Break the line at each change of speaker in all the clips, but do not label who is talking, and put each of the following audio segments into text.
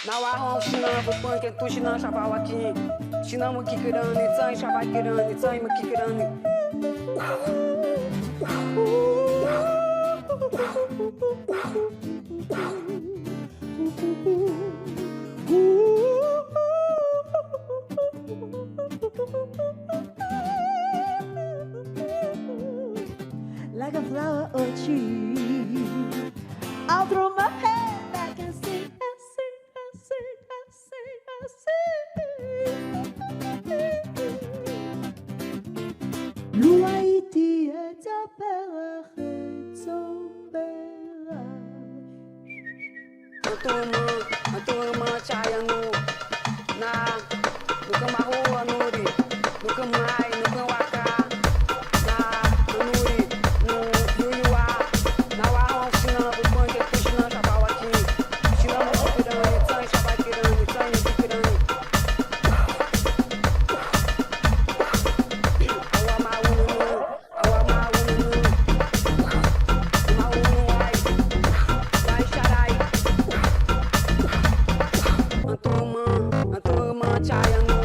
나와 신나 볶은 또 신나 샤바와키 신나 뭐 기그러니 짜이 샤바기러니 짜이 뭐 기그러니
Like a flower or a tree, I'll throw my head back and sing, I sing, I sing, I sing, I sing. L'uaiti est a pera, it's a pera.
Antuma chayanu na nuka mahu anuri nuka mai nuka waka na anuri nu yuyuwa na wa sinana bukonje tushina shabawaki sinana bukirani tsai shabakirani tsai bukirani awa maunu wai sharai antuma chayanu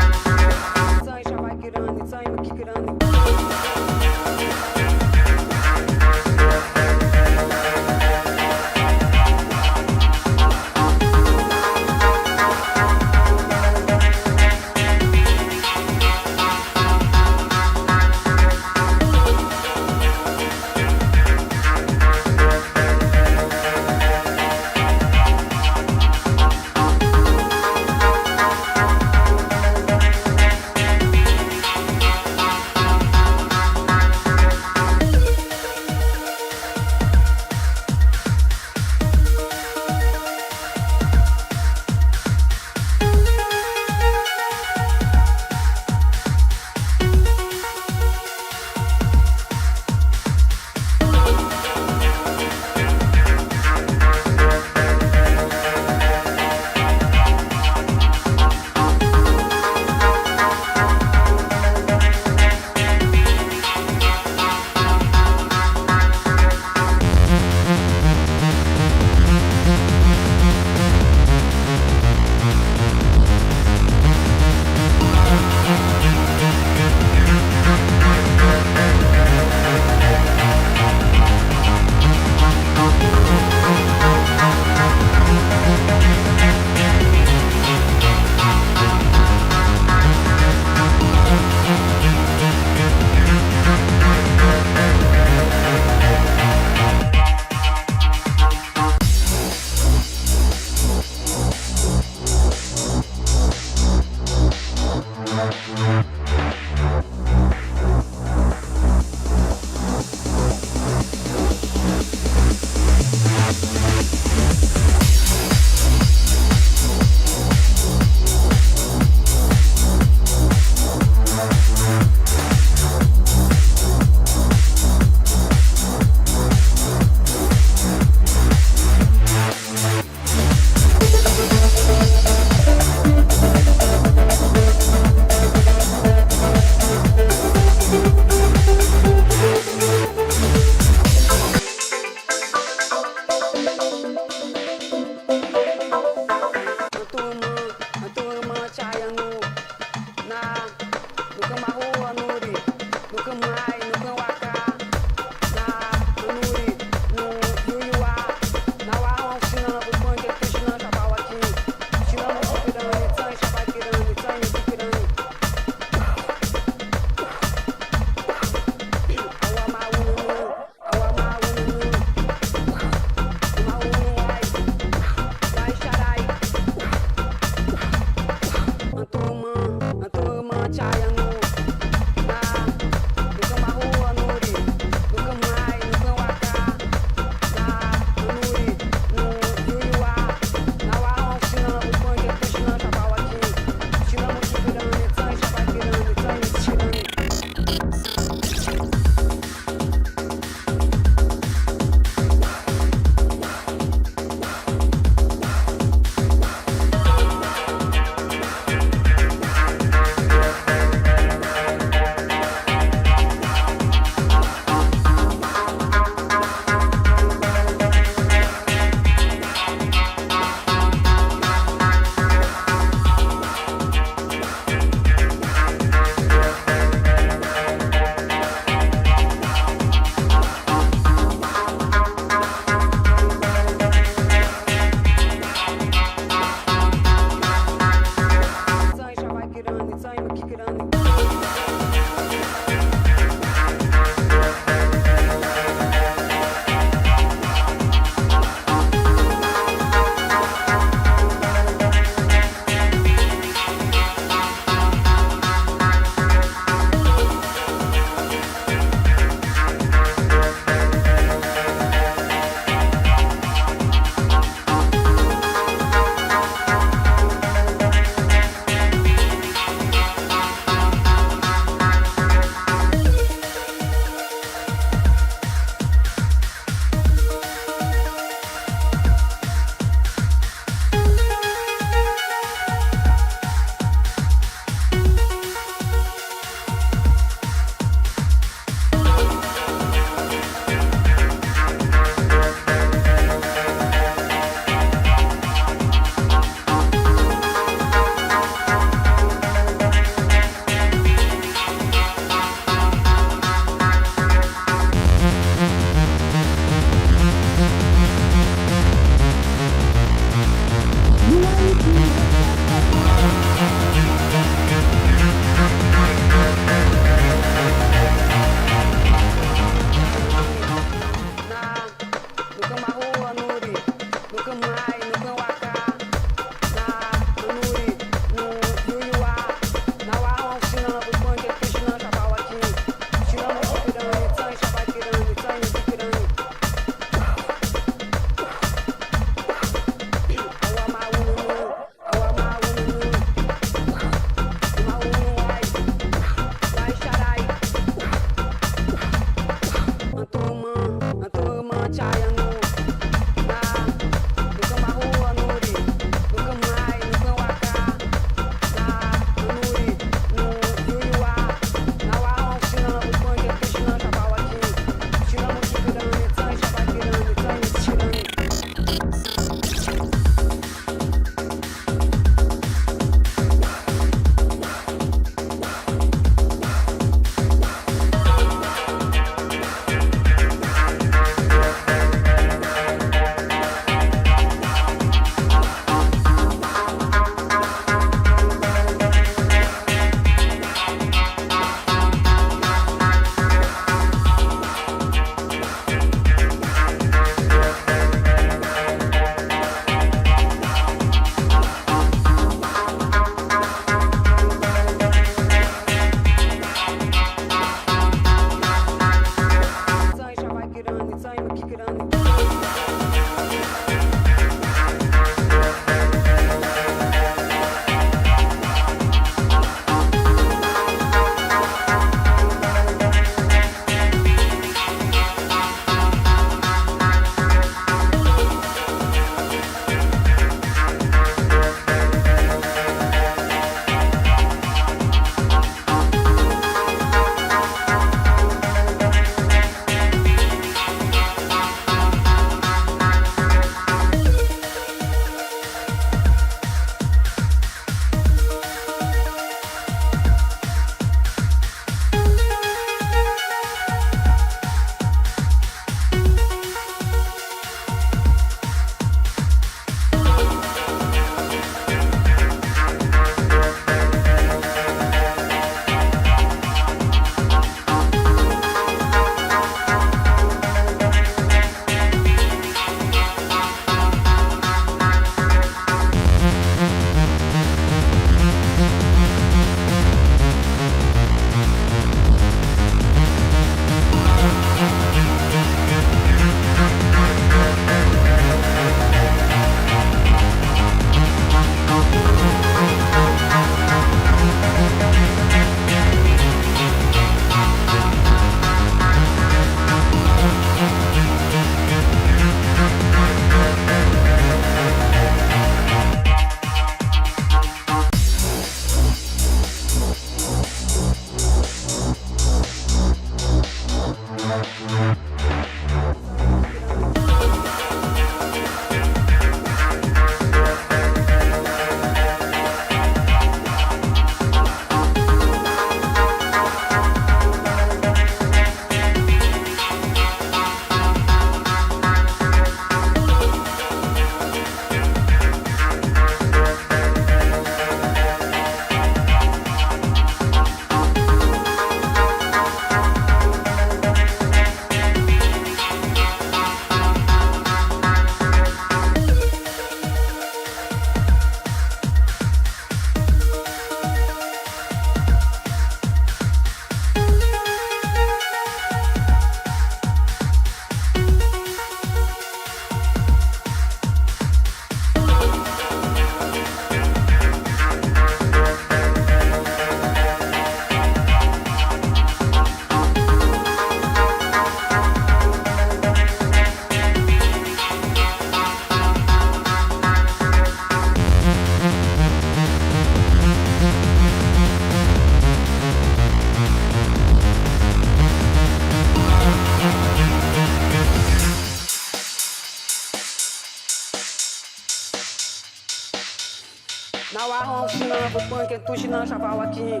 Na wa shina bu pon ke tu shina shava waki.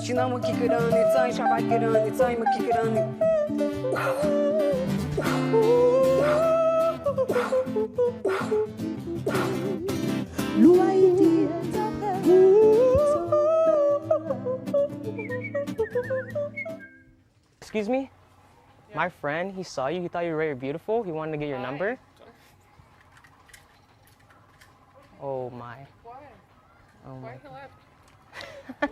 Shina mu kikirani tsai shava kirani tsai mu kikirani.
Excuse me? Yeah. My friend, he saw you, he thought you were very beautiful, he wanted to get your number. Oh my.
Why?
Oh my.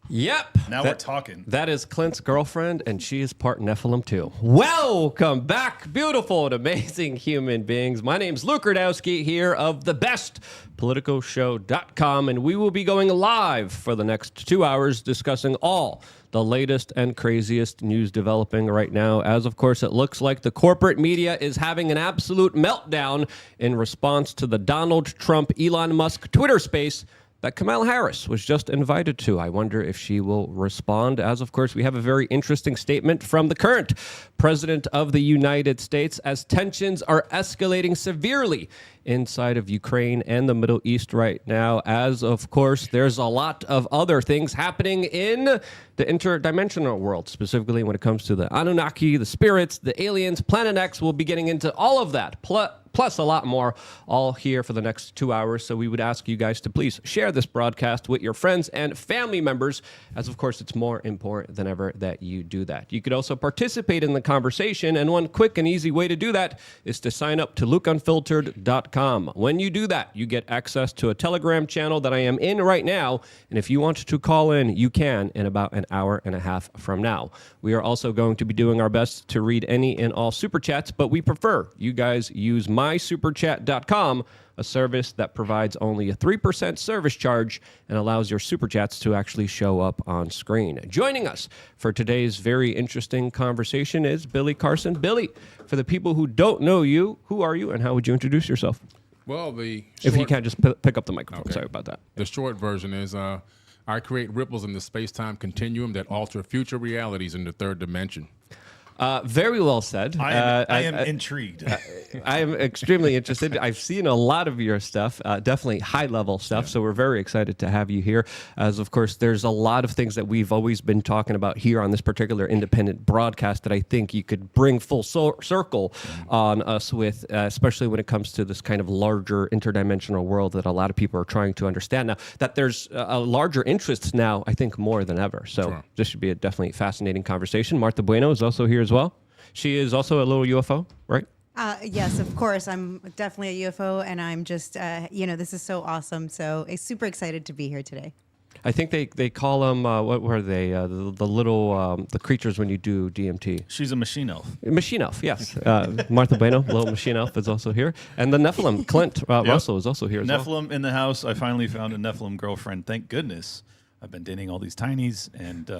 Yep.
Now we're talking.
That is Clint's girlfriend, and she is part Nephilim too. Welcome back, beautiful and amazing human beings. My name's Luke Rudowski here of thebestpoliticalshow.com, and we will be going live for the next 2 hours discussing all the latest and craziest news developing right now, as of course it looks like the corporate media is having an absolute meltdown in response to the Donald Trump, Elon Musk Twitter space that Kamala Harris was just invited to. I wonder if she will respond, as of course we have a very interesting statement from the current president of the United States as tensions are escalating severely inside of Ukraine and the Middle East right now, as of course there's a lot of other things happening in the interdimensional world, specifically when it comes to the Anunnaki, the spirits, the aliens, Planet X. We'll be getting into all of that, plus a lot more, all here for the next 2 hours. So we would ask you guys to please share this broadcast with your friends and family members, as of course it's more important than ever that you do that. You could also participate in the conversation, and one quick and easy way to do that is to sign up to lukeunfiltered.com. When you do that, you get access to a Telegram channel that I am in right now, and if you want to call in, you can in about an hour and a half from now. We are also going to be doing our best to read any and all super chats, but we prefer you guys use mysuperchat.com, a service that provides only a 3% service charge and allows your super chats to actually show up on screen. Joining us for today's very interesting conversation is Billy Carson. Billy, for the people who don't know you, who are you and how would you introduce yourself?
Well,
If you can't just pick up the microphone.
Okay.
Sorry about that.
The short version is I create ripples in the space-time continuum that alter future realities in the third dimension.
Very well said.
I am intrigued.
I am extremely interested. I've seen a lot of your stuff, definitely high-level stuff, so we're very excited to have you here. As, of course, there's a lot of things that we've always been talking about here on this particular independent broadcast that I think you could bring full circle on us with, especially when it comes to this kind of larger interdimensional world that a lot of people are trying to understand now, that there's a larger interest now, I think, more than ever. So
Sure.
This should be a definitely fascinating conversation. Martha Bueno is also here as well. She is also a little UFO, right?
Yes, of course. I'm definitely a UFO, and I'm just, this is so awesome. So I'm super excited to be here today.
I think they call them, what were they? The little, the creatures when you do DMT.
She's a machine elf.
Machine elf, yes. Martha Bueno, little machine elf, is also here. And the Nephilim, Clint Russell, is also here as well.
Nephilim in the house. I finally found a Nephilim girlfriend. Thank goodness. I've been dating all these tinies. And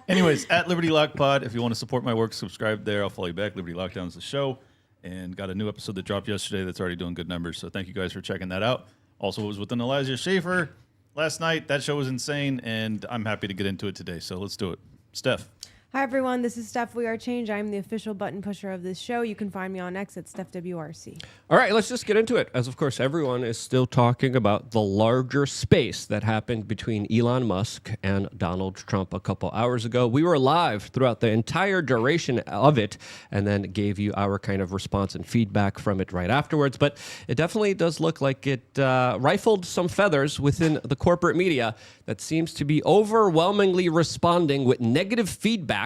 anyways, at Liberty Lock Pod, if you want to support my work, subscribe there. I'll follow you back. Liberty Lockdown is the show. And got a new episode that dropped yesterday that's already doing good numbers. So thank you guys for checking that out. Also, it was with an Elijah Schaefer last night. That show was insane, and I'm happy to get into it today. So let's do it. Steph.
Hi, everyone. This is Steph We Are Change. I'm the official button pusher of this show. You can find me on X at StephWRC.
All right, let's just get into it. As, of course, everyone is still talking about the larger space that happened between Elon Musk and Donald Trump a couple hours ago. We were live throughout the entire duration of it and then gave you our kind of response and feedback from it right afterwards. But it definitely does look like it rifled some feathers within the corporate media that seems to be overwhelmingly responding with negative feedback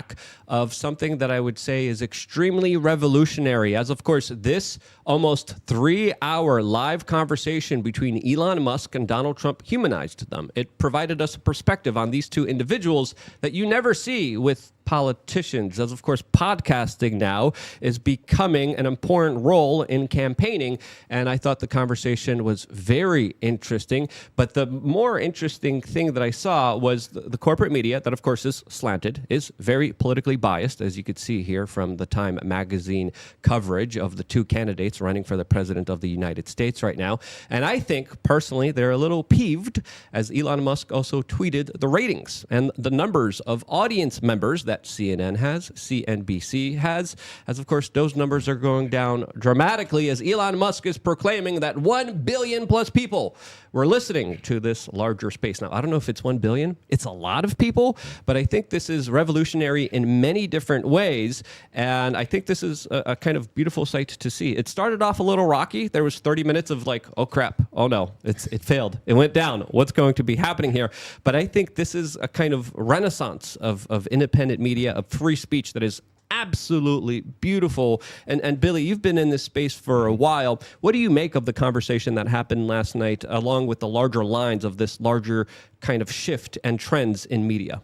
of something that I would say is extremely revolutionary. As, of course, this almost 3-hour live conversation between Elon Musk and Donald Trump humanized them. It provided us a perspective on these two individuals that you never see with politicians. As, of course, podcasting now is becoming an important role in campaigning, and I thought the conversation was very interesting. But the more interesting thing that I saw was the corporate media, that of course is slanted, is very politically biased, as you could see here from the Time magazine coverage of the two candidates running for the president of the United States right now. And I think, personally, they're a little peeved, as Elon Musk also tweeted the ratings and the numbers of audience members that CNN has, CNBC has, as of course those numbers are going down dramatically as Elon Musk is proclaiming that 1 billion plus people we're listening to this larger space. Now, I don't know if it's 1 billion. It's a lot of people, but I think this is revolutionary in many different ways. And I think this is a kind of beautiful sight to see. It started off a little rocky. There was 30 minutes of like, oh crap, oh no, it failed. It went down. What's going to be happening here? But I think this is a kind of renaissance of independent media, of free speech that is absolutely beautiful. And Billy, you've been in this space for a while. What do you make of the conversation that happened last night, along with the larger lines of this larger kind of shift and trends in media?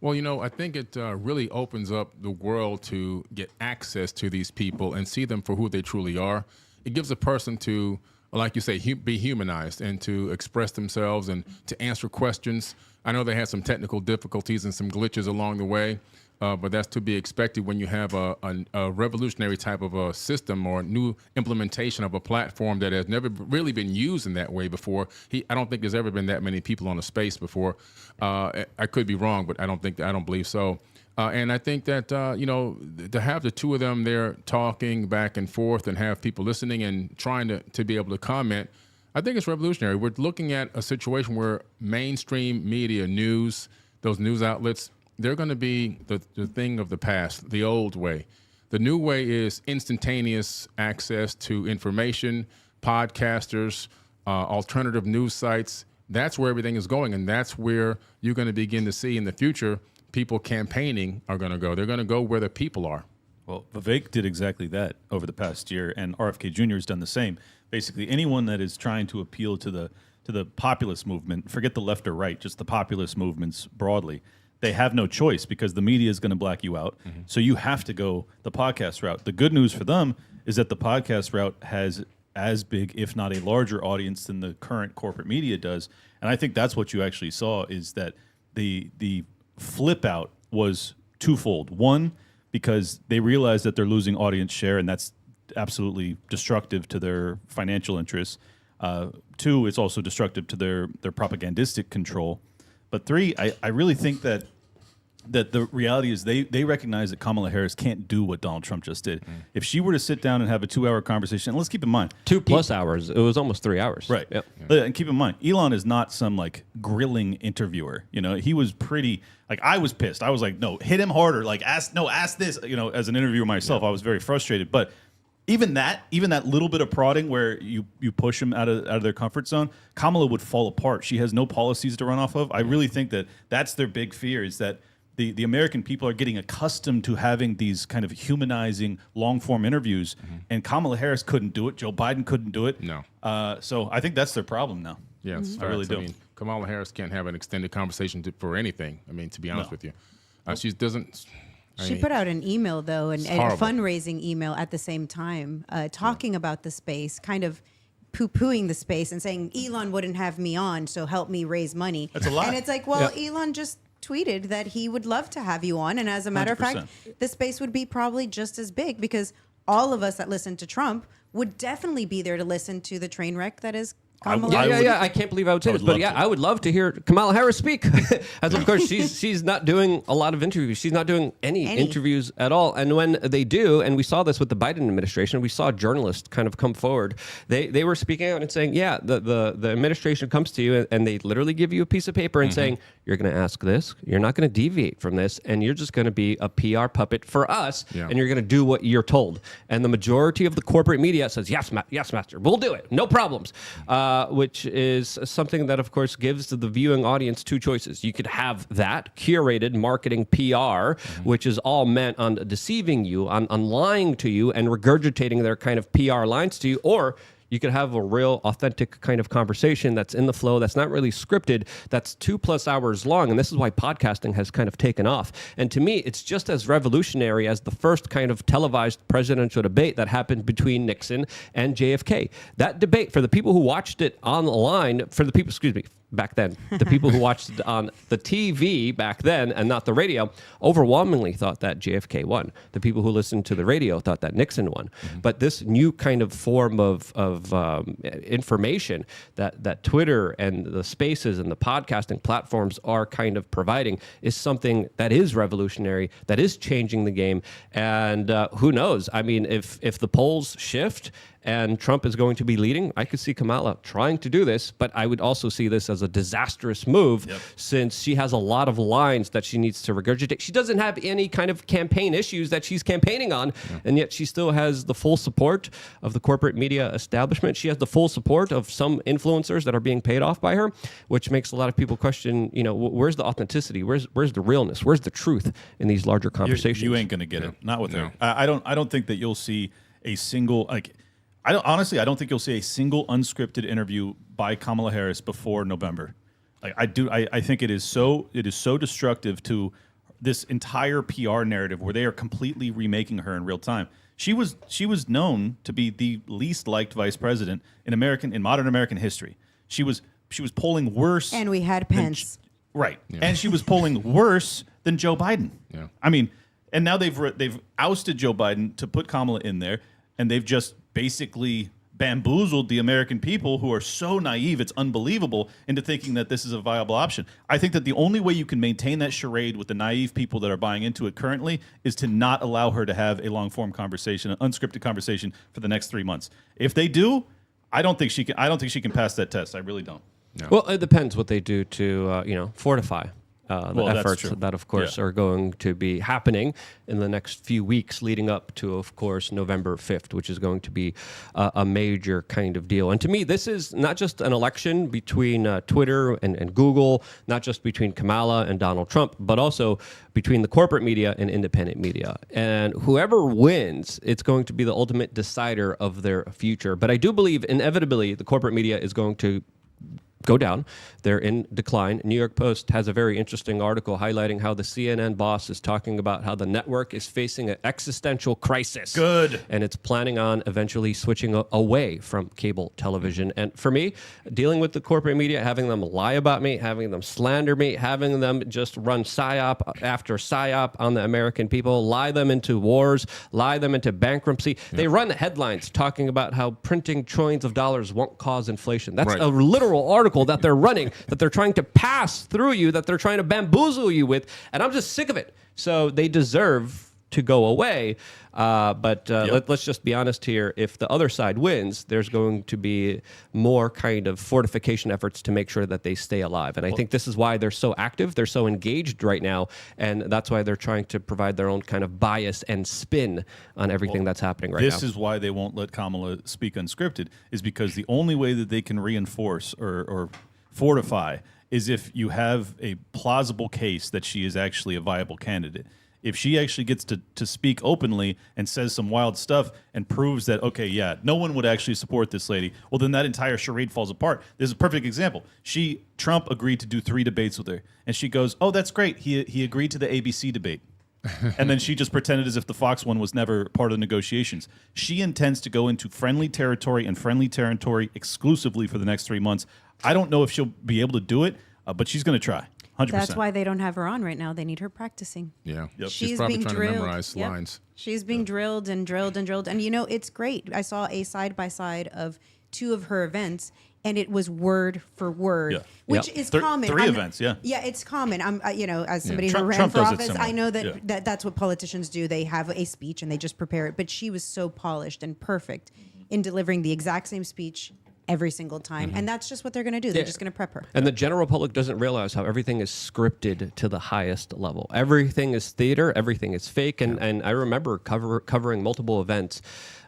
Well, I think it really opens up the world to get access to these people and see them for who they truly are. It gives a person to, like you say, be humanized and to express themselves and to answer questions. I know they had some technical difficulties and some glitches along the way, but that's to be expected when you have a revolutionary type of a system or a new implementation of a platform that has never really been used in that way before. I don't think there's ever been that many people on a space before. I could be wrong, but I don't believe so. And I think that, to have the two of them there talking back and forth and have people listening and trying to be able to comment, I think it's revolutionary. We're looking at a situation where mainstream media news, those news outlets, they're going to be the thing of the past, the old way. The new way is instantaneous access to information, podcasters, alternative news sites. That's where everything is going, and that's where you're going to begin to see in the future people campaigning are going to go. They're going to go where the people are.
Well, Vivek did exactly that over the past year, and RFK Jr. has done the same. Basically, anyone that is trying to appeal to the populist movement, forget the left or right, just the populist movements broadly, they have no choice because the media is going to black you out. Mm-hmm. So you have to go the podcast route. The good news for them is that the podcast route has as big, if not a larger audience than the current corporate media does. And I think that's what you actually saw is that the flip out was twofold. One, because they realize that they're losing audience share, and that's absolutely destructive to their financial interests. Two, it's also destructive to their propagandistic control. But three, I really think that the reality is they recognize that Kamala Harris can't do what Donald Trump just did. If she were to sit down and have a 2-hour conversation, and let's keep in mind
2+ hours. It was almost 3 hours.
Right.
Yep.
And keep in mind, Elon is not some like grilling interviewer. He was pretty like I was pissed. I was like, no, hit him harder. Like ask this. As an interviewer myself, I was very frustrated. But even that little bit of prodding where you push them out of their comfort zone, Kamala would fall apart. She has no policies to run off of. I really think that that's their big fear is that the American people are getting accustomed to having these kind of humanizing long-form interviews, and Kamala Harris couldn't do it. Joe Biden couldn't do it.
No.
So I think that's their problem now.
Yeah,
I really do.
Kamala Harris can't have an extended conversation for anything. To be honest with you. She doesn't...
She put out an email, though, and a fundraising email at the same time, talking about the space, kind of poo-pooing the space and saying, Elon wouldn't have me on, so help me raise money.
That's a lie.
And it's like, well, Elon just tweeted that he would love to have you on. And as a matter 100%. Of fact, the space would be probably just as big because all of us that listen to Trump would definitely be there to listen to the train wreck that is Kamala.
I can't believe I would say this, but I would love to hear Kamala Harris speak. As of course, she's not doing a lot of interviews. She's not doing any interviews at all. And when they do, and we saw this with the Biden administration, we saw journalists kind of come forward. They were speaking out and saying, the administration comes to you and they literally give you a piece of paper and saying, you're going to ask this, you're not going to deviate from this, and you're just going to be a PR puppet for us, and you're going to do what you're told. And the majority of the corporate media says, yes, master, we'll do it, no problems. Which is something that, of course, gives the viewing audience two choices. You could have that curated marketing PR, which is all meant on deceiving you, on lying to you and regurgitating their kind of PR lines to you, or you could have a real authentic kind of conversation that's in the flow, that's not really scripted, that's 2+ hours long. And this is why podcasting has kind of taken off. And to me, it's just as revolutionary as the first kind of televised presidential debate that happened between Nixon and JFK. That debate, for the people who watched it online, back then, the people who watched it on the TV back then and not the radio overwhelmingly thought that JFK won. The people who listened to the radio thought that Nixon won. But this new kind of form of information that Twitter and the spaces and the podcasting platforms are kind of providing is something that is revolutionary, that is changing the game. And who knows? If the polls shift and Trump is going to be leading. I could see Kamala trying to do this, but I would also see this as a disastrous move since she has a lot of lines that she needs to regurgitate. She doesn't have any kind of campaign issues that she's campaigning on, and yet she still has the full support of the corporate media establishment. She has the full support of some influencers that are being paid off by her, which makes a lot of people question, where's the authenticity? Where's the realness? Where's the truth in these larger conversations?
You ain't going to get it. Not with her. I don't think that you'll see a single, I don't think you'll see a single unscripted interview by Kamala Harris before November. I think it is so destructive to this entire PR narrative where they are completely remaking her in real time. She was known to be the least liked vice president in modern American history. She was polling worse,
and we had Pence.
Right. Yeah. And she was polling worse than Joe Biden. Yeah. I mean, and now they've ousted Joe Biden to put Kamala in there, and they've just basically bamboozled the American people who are so naive, it's unbelievable, into thinking that this is a viable option. I think that the only way you can maintain that charade with the naive people that are buying into it currently is to not allow her to have a long-form conversation, an unscripted conversation for the next 3 months. If they do, I don't think she can pass that test. I really don't.
No. Well, it depends what they do to, fortify the efforts that, of course, are going to be happening in the next few weeks leading up to, of course, November 5th, which is going to be a major kind of deal. And to me, this is not just an election between Twitter and Google, not just between Kamala and Donald Trump, but also between the corporate media and independent media. And whoever wins, it's going to be the ultimate decider of their future. But I do believe, inevitably, the corporate media is going to go down. They're in decline. New York Post has a very interesting article highlighting how the CNN boss is talking about how the network is facing an existential crisis.
Good.
And it's planning on eventually switching away from cable television. And for me, dealing with the corporate media, having them lie about me, having them slander me, having them just run psyop after psyop on the American people, lie them into wars, lie them into bankruptcy. They run headlines talking about how printing trillions of dollars won't cause inflation. That's a literal article that they're running, that they're trying to pass through you, that they're trying to bamboozle you with, and I'm just sick of it. So they deserve to go away. Let's just be honest here. If the other side wins, there's going to be more kind of fortification efforts to make sure that they stay alive. And I think this is why they're so active. They're so engaged right now. And that's why they're trying to provide their own kind of bias and spin on everything that's happening right now.
This is why they won't let Kamala speak unscripted, is because the only way that they can reinforce or fortify is if you have a plausible case that she is actually a viable candidate. If she actually gets to speak openly and says some wild stuff and proves that, okay, yeah, no one would actually support this lady, well, then that entire charade falls apart. There's a perfect example. Trump agreed to do 3 debates with her, and she goes, oh, that's great. He agreed to the ABC debate. And then she just pretended as if the Fox one was never part of the negotiations. She intends to go into friendly territory exclusively for the next 3 months. I don't know if she'll be able to do it, but she's going to try. 100%.
That's why they don't have her on right now. They need her practicing.
Yeah.
Yep.
She's probably
being
trying
drilled.
to memorize lines.
She's being drilled and drilled and drilled. And, it's great. I saw a side-by-side of 2 of her events, and it was word for word, which is common.
3 events, yeah.
Yeah, it's common. I'm, as somebody who
Trump
ran for
does it
office,
similar.
I know that's what politicians do. They have a speech, and they just prepare it. But she was so polished and perfect in delivering the exact same speech every single time. And that's just what they're going to do. They're just going to prep her.
And the general public doesn't realize how everything is scripted to the highest level. Everything is theater. Everything is fake. And I remember covering multiple events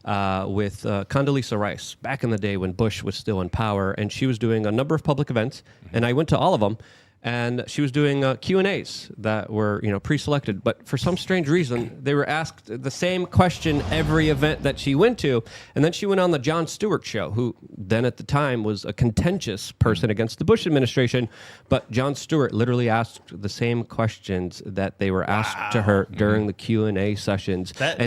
with Condoleezza Rice back in the day when Bush was still in power. And she was doing a number of public events. And I went to all of them. And she was doing Q&As that were, pre-selected. But for some strange reason, they were asked the same question every event that she went to. And then she went on the Jon Stewart show, who then at the time was a contentious person against the Bush administration. But Jon Stewart literally asked the same questions that they were asked to her during the Q&A sessions.
That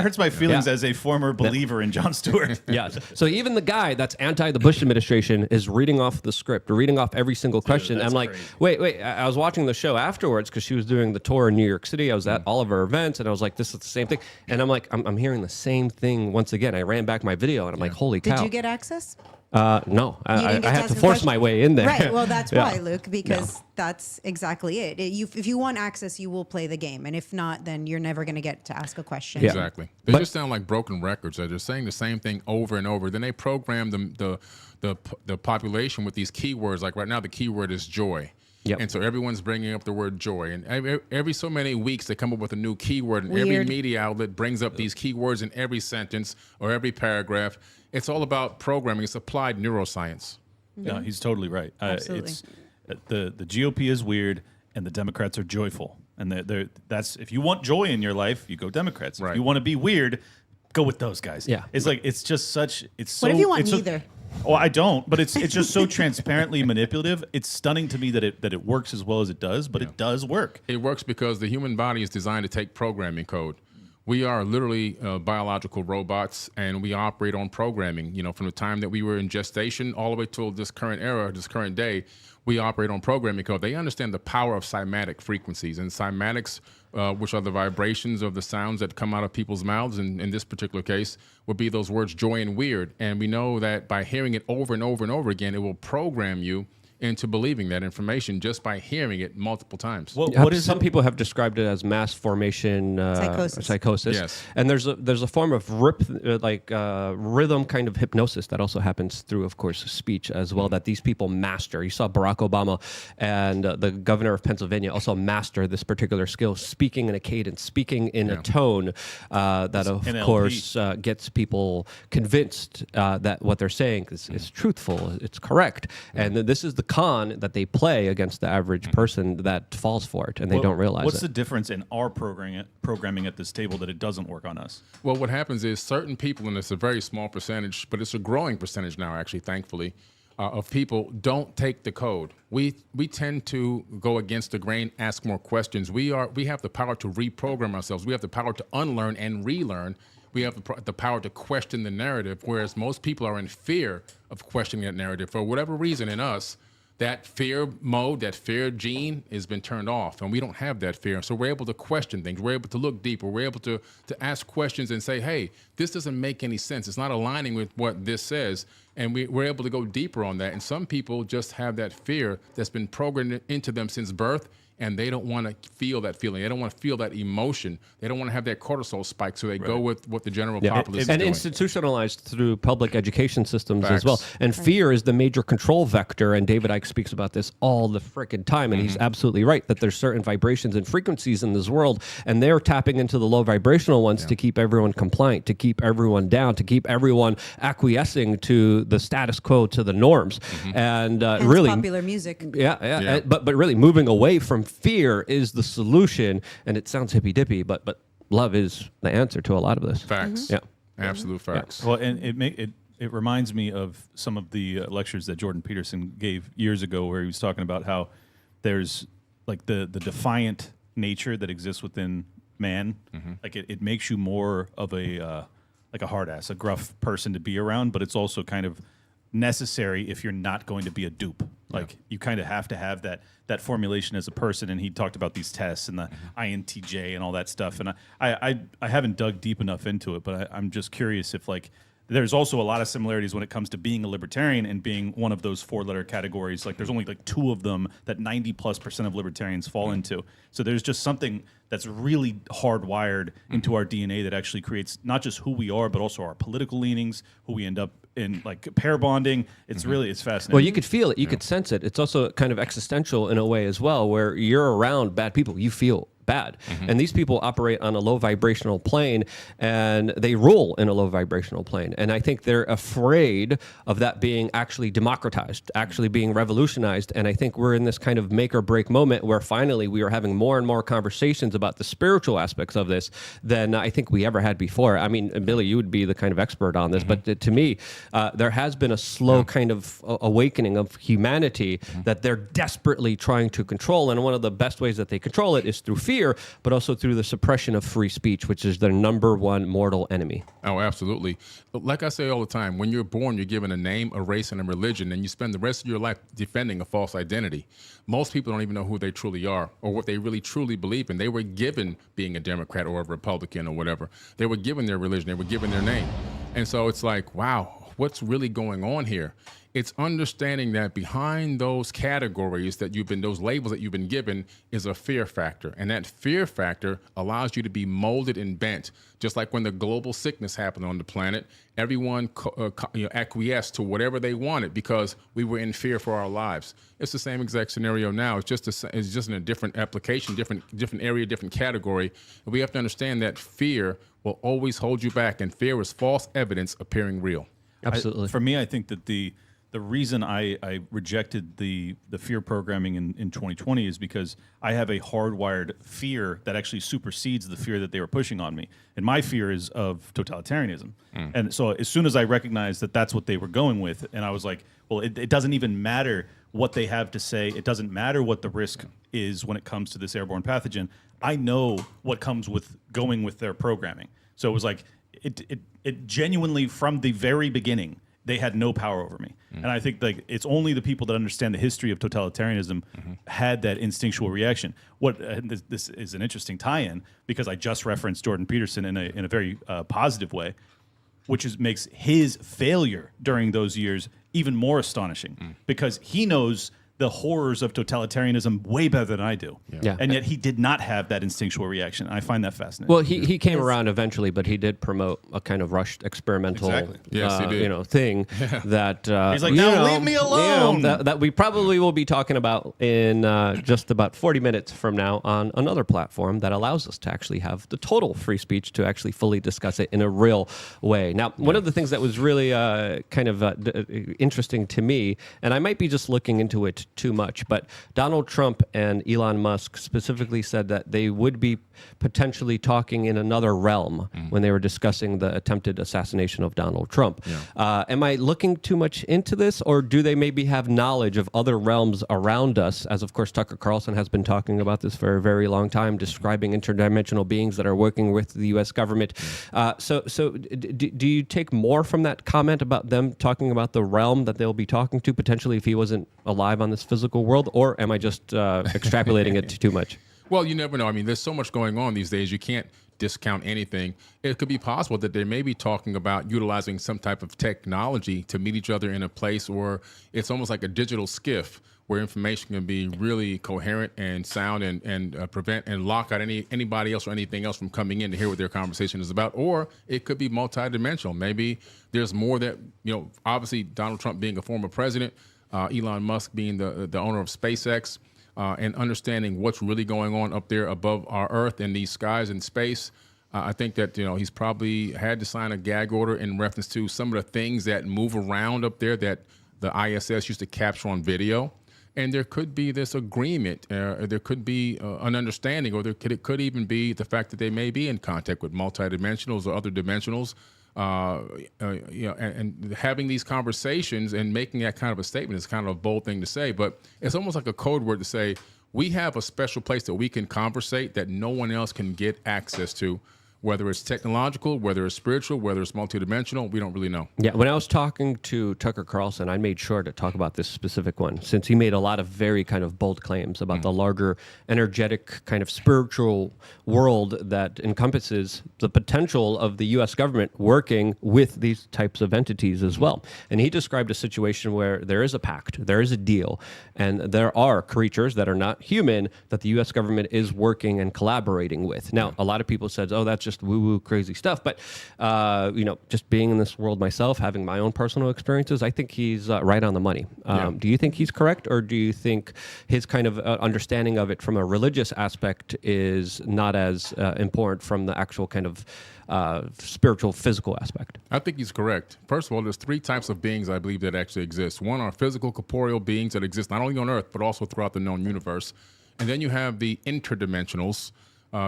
hurts my feelings as a former believer in Jon Stewart.
Yes. So even the guy that's anti the Bush administration is reading off the script, reading off every single question. I'm like, crazy. Wait. I was watching the show afterwards because she was doing the tour in New York City. I was at all of her events, and I was like, this is the same thing. And I'm like, I'm hearing the same thing once again. I ran back my video, and I'm like, holy cow.
Did you get access?
No,
You didn't
I
get to
had
ask
to
a
force
question?
my way in there.
Right. Well, that's
Yeah.
why, Luke, because that's exactly it. If you want access, you will play the game, and if not, then you're never going to get to ask a question.
Yeah.
Exactly. They just sound like broken records. They're just saying the same thing over and over. Then they program the population with these keywords. Like right now, the keyword is joy.
Yep.
And so everyone's bringing up the word joy. And every so many weeks, they come up with a new keyword, and every
Weird.
media outlet brings up these keywords in every sentence or every paragraph. It's all about programming. It's applied neuroscience.
No, he's totally right.
Absolutely.
It's the GOP is weird, and the Democrats are joyful. And that's if you want joy in your life, you go Democrats.
Right.
If you want to be weird, go with those guys.
Yeah.
It's like it's just such. It's so.
What if you want
it's so-
neither?
Oh, I don't. But it's just so transparently manipulative. It's stunning to me that it works as well as it does. But it does work.
It works because the human body is designed to take programming code. We are literally biological robots, and we operate on programming. You know, from the time that we were in gestation all the way till this current era, this current day, we operate on programming code. They understand the power of cymatic frequencies, and cymatics, which are the vibrations of the sounds that come out of people's mouths, and in this particular case, would be those words joy and weird. And we know that by hearing it over and over and over again, it will program you into believing that information just by hearing it multiple times.
What is
some people have described it as mass formation psychosis.
Yes.
And there's a form of rhythm kind of hypnosis that also happens through, of course, speech as well, that these people master. You saw Barack Obama and the governor of Pennsylvania also master this particular skill, speaking in a cadence, speaking in a tone that, of
NLP.
course, gets people convinced that what they're saying is truthful, it's correct. And this is the con that they play against the average person that falls for it, and they don't realize
What's
it.
the difference in our programming at this table that it doesn't work on us?
Well, what happens is certain people, and it's a very small percentage, but it's a growing percentage now, actually, thankfully, of people don't take the code. We tend to go against the grain, ask more questions. We have the power to reprogram ourselves. We have the power to unlearn and relearn. We have the power to question the narrative, whereas most people are in fear of questioning that narrative. For whatever reason in us, that fear mode, that fear gene has been turned off, and we don't have that fear. So we're able to question things. We're able to look deeper. We're able to ask questions and say, hey, this doesn't make any sense. It's not aligning with what this says. And we're able to go deeper on that. And some people just have that fear that's been programmed into them since birth, and they don't want to feel that feeling. They don't want to feel that emotion. They don't want to have that cortisol spike, so they go with what the general populace is
and
doing.
institutionalized through public education systems
Facts.
as well. And fear is the major control vector, and David Icke speaks about this all the frickin' time, and he's absolutely right that there's certain vibrations and frequencies in this world, and they're tapping into the low vibrational ones to keep everyone compliant, to keep everyone down, to keep everyone acquiescing to the status quo, to the norms. And
Hence
really
popular music.
Yeah. But really moving away from fear is the solution, and it sounds hippy dippy, but love is the answer to a lot of this.
Facts.
Yeah.
Absolute facts.
Well, and it reminds me of some of the lectures that Jordan Peterson gave years ago, where he was talking about how there's like the defiant nature that exists within man. Like it makes you more of a like a hard ass, a gruff person to be around, but it's also kind of necessary if you're not going to be a dupe. Like you kind of have to have that formulation as a person. And he talked about these tests and the INTJ and all that stuff. And I haven't dug deep enough into it, but I'm just curious if like there's also a lot of similarities when it comes to being a libertarian and being one of those 4-letter categories. Like there's only like 2 of them that 90+% of libertarians fall into. So there's just something that's really hardwired into our DNA that actually creates not just who we are, but also our political leanings, who we end up in, like pair bonding. It's really, it's fascinating.
Well, you could feel it. You could sense it. It's also kind of existential in a way as well, where you're around bad people. You feel bad. And these people operate on a low vibrational plane, and they rule in a low vibrational plane. And I think they're afraid of that being actually democratized, actually being revolutionized. And I think we're in this kind of make or break moment where finally we are having more and more conversations about the spiritual aspects of this than I think we ever had before. I mean, Billy, you would be the kind of expert on this, but to me, there has been a slow kind of awakening of humanity that they're desperately trying to control. And one of the best ways that they control it is through fear, but also through the suppression of free speech, which is their number one mortal enemy.
Oh, absolutely. But like I say all the time, when you're born, you're given a name, a race, and a religion, and you spend the rest of your life defending a false identity. Most people don't even know who they truly are or what they really truly believe in. They were given being a Democrat or a Republican or whatever. They were given their religion. They were given their name. And so it's like, wow, what's really going on here. It's understanding that behind those categories that those labels that you've been given is a fear factor. And that fear factor allows you to be molded and bent. Just like when the global sickness happened on the planet, everyone acquiesced to whatever they wanted because we were in fear for our lives. It's the same exact scenario now. It's just in a different application, different area, different category. And we have to understand that fear will always hold you back, and fear is false evidence appearing real.
Absolutely.
For me, I think that the reason I rejected the fear programming in 2020 is because I have a hardwired fear that actually supersedes the fear that they were pushing on me. And my fear is of totalitarianism. And so as soon as I recognized that that's what they were going with, and I was like, well, it doesn't even matter what they have to say. It doesn't matter what the risk is when it comes to this airborne pathogen. I know what comes with going with their programming. So it was like, it genuinely, from the very beginning, they had no power over me. And I think like it's only the people that understand the history of totalitarianism had that instinctual reaction. This is an interesting tie-in because I just referenced Jordan Peterson in a very positive way, which makes his failure during those years even more astonishing because he knows the horrors of totalitarianism way better than I do.
Yeah.
And yet he did not have that instinctual reaction. I find that fascinating.
Well, he came around eventually, but he did promote a kind of rushed experimental,
Exactly.
Yes, he did.
Thing that
He's like, "Now leave me alone."
That we probably will be talking about in just about 40 minutes from now on another platform that allows us to actually have the total free speech to actually fully discuss it in a real way. Now, one of the things that was really kind of interesting to me, and I might be just looking into it too much, but Donald Trump and Elon Musk specifically said that they would be potentially talking in another realm when they were discussing the attempted assassination of Donald Trump. Am I looking too much into this, or do they maybe have knowledge of other realms around us? As of course Tucker Carlson has been talking about this for a very long time, describing interdimensional beings that are working with the U.S. government. So do you take more from that comment about them talking about the realm that they'll be talking to potentially if he wasn't alive on this physical world, or am I just extrapolating it too much?
Well, you never know. I mean, there's so much going on these days. You can't discount anything. It could be possible that they may be talking about utilizing some type of technology to meet each other in a place, or it's almost like a digital skiff where information can be really coherent and sound and prevent and lock out anybody else or anything else from coming in to hear what their conversation is about. Or it could be multidimensional. Maybe there's more that, obviously Donald Trump being a former president, Elon Musk being the owner of SpaceX, and understanding what's really going on up there above our Earth and these skies in space. I think that he's probably had to sign a gag order in reference to some of the things that move around up there that the ISS used to capture on video. And there could be this agreement, there could be an understanding, or it could even be the fact that they may be in contact with multidimensionals or other dimensionals. And having these conversations and making that kind of a statement is kind of a bold thing to say, but it's almost like a code word to say we have a special place that we can conversate that no one else can get access to. Whether it's technological, whether it's spiritual, whether it's multidimensional, we don't really know.
Yeah, when I was talking to Tucker Carlson, I made sure to talk about this specific one, since he made a lot of very kind of bold claims about the larger energetic kind of spiritual world that encompasses the potential of the U.S. government working with these types of entities as well. And he described a situation where there is a pact, there is a deal, and there are creatures that are not human that the U.S. government is working and collaborating with. Now, a lot of people said, oh, that's just woo-woo crazy stuff. But, just being in this world myself, having my own personal experiences, I think he's right on the money. Do you think he's correct, or do you think his kind of understanding of it from a religious aspect is not as important from the actual kind of spiritual, physical aspect?
I think he's correct. First of all, there's three types of beings I believe that actually exist. One are physical, corporeal beings that exist not only on Earth, but also throughout the known universe. And then you have the interdimensionals.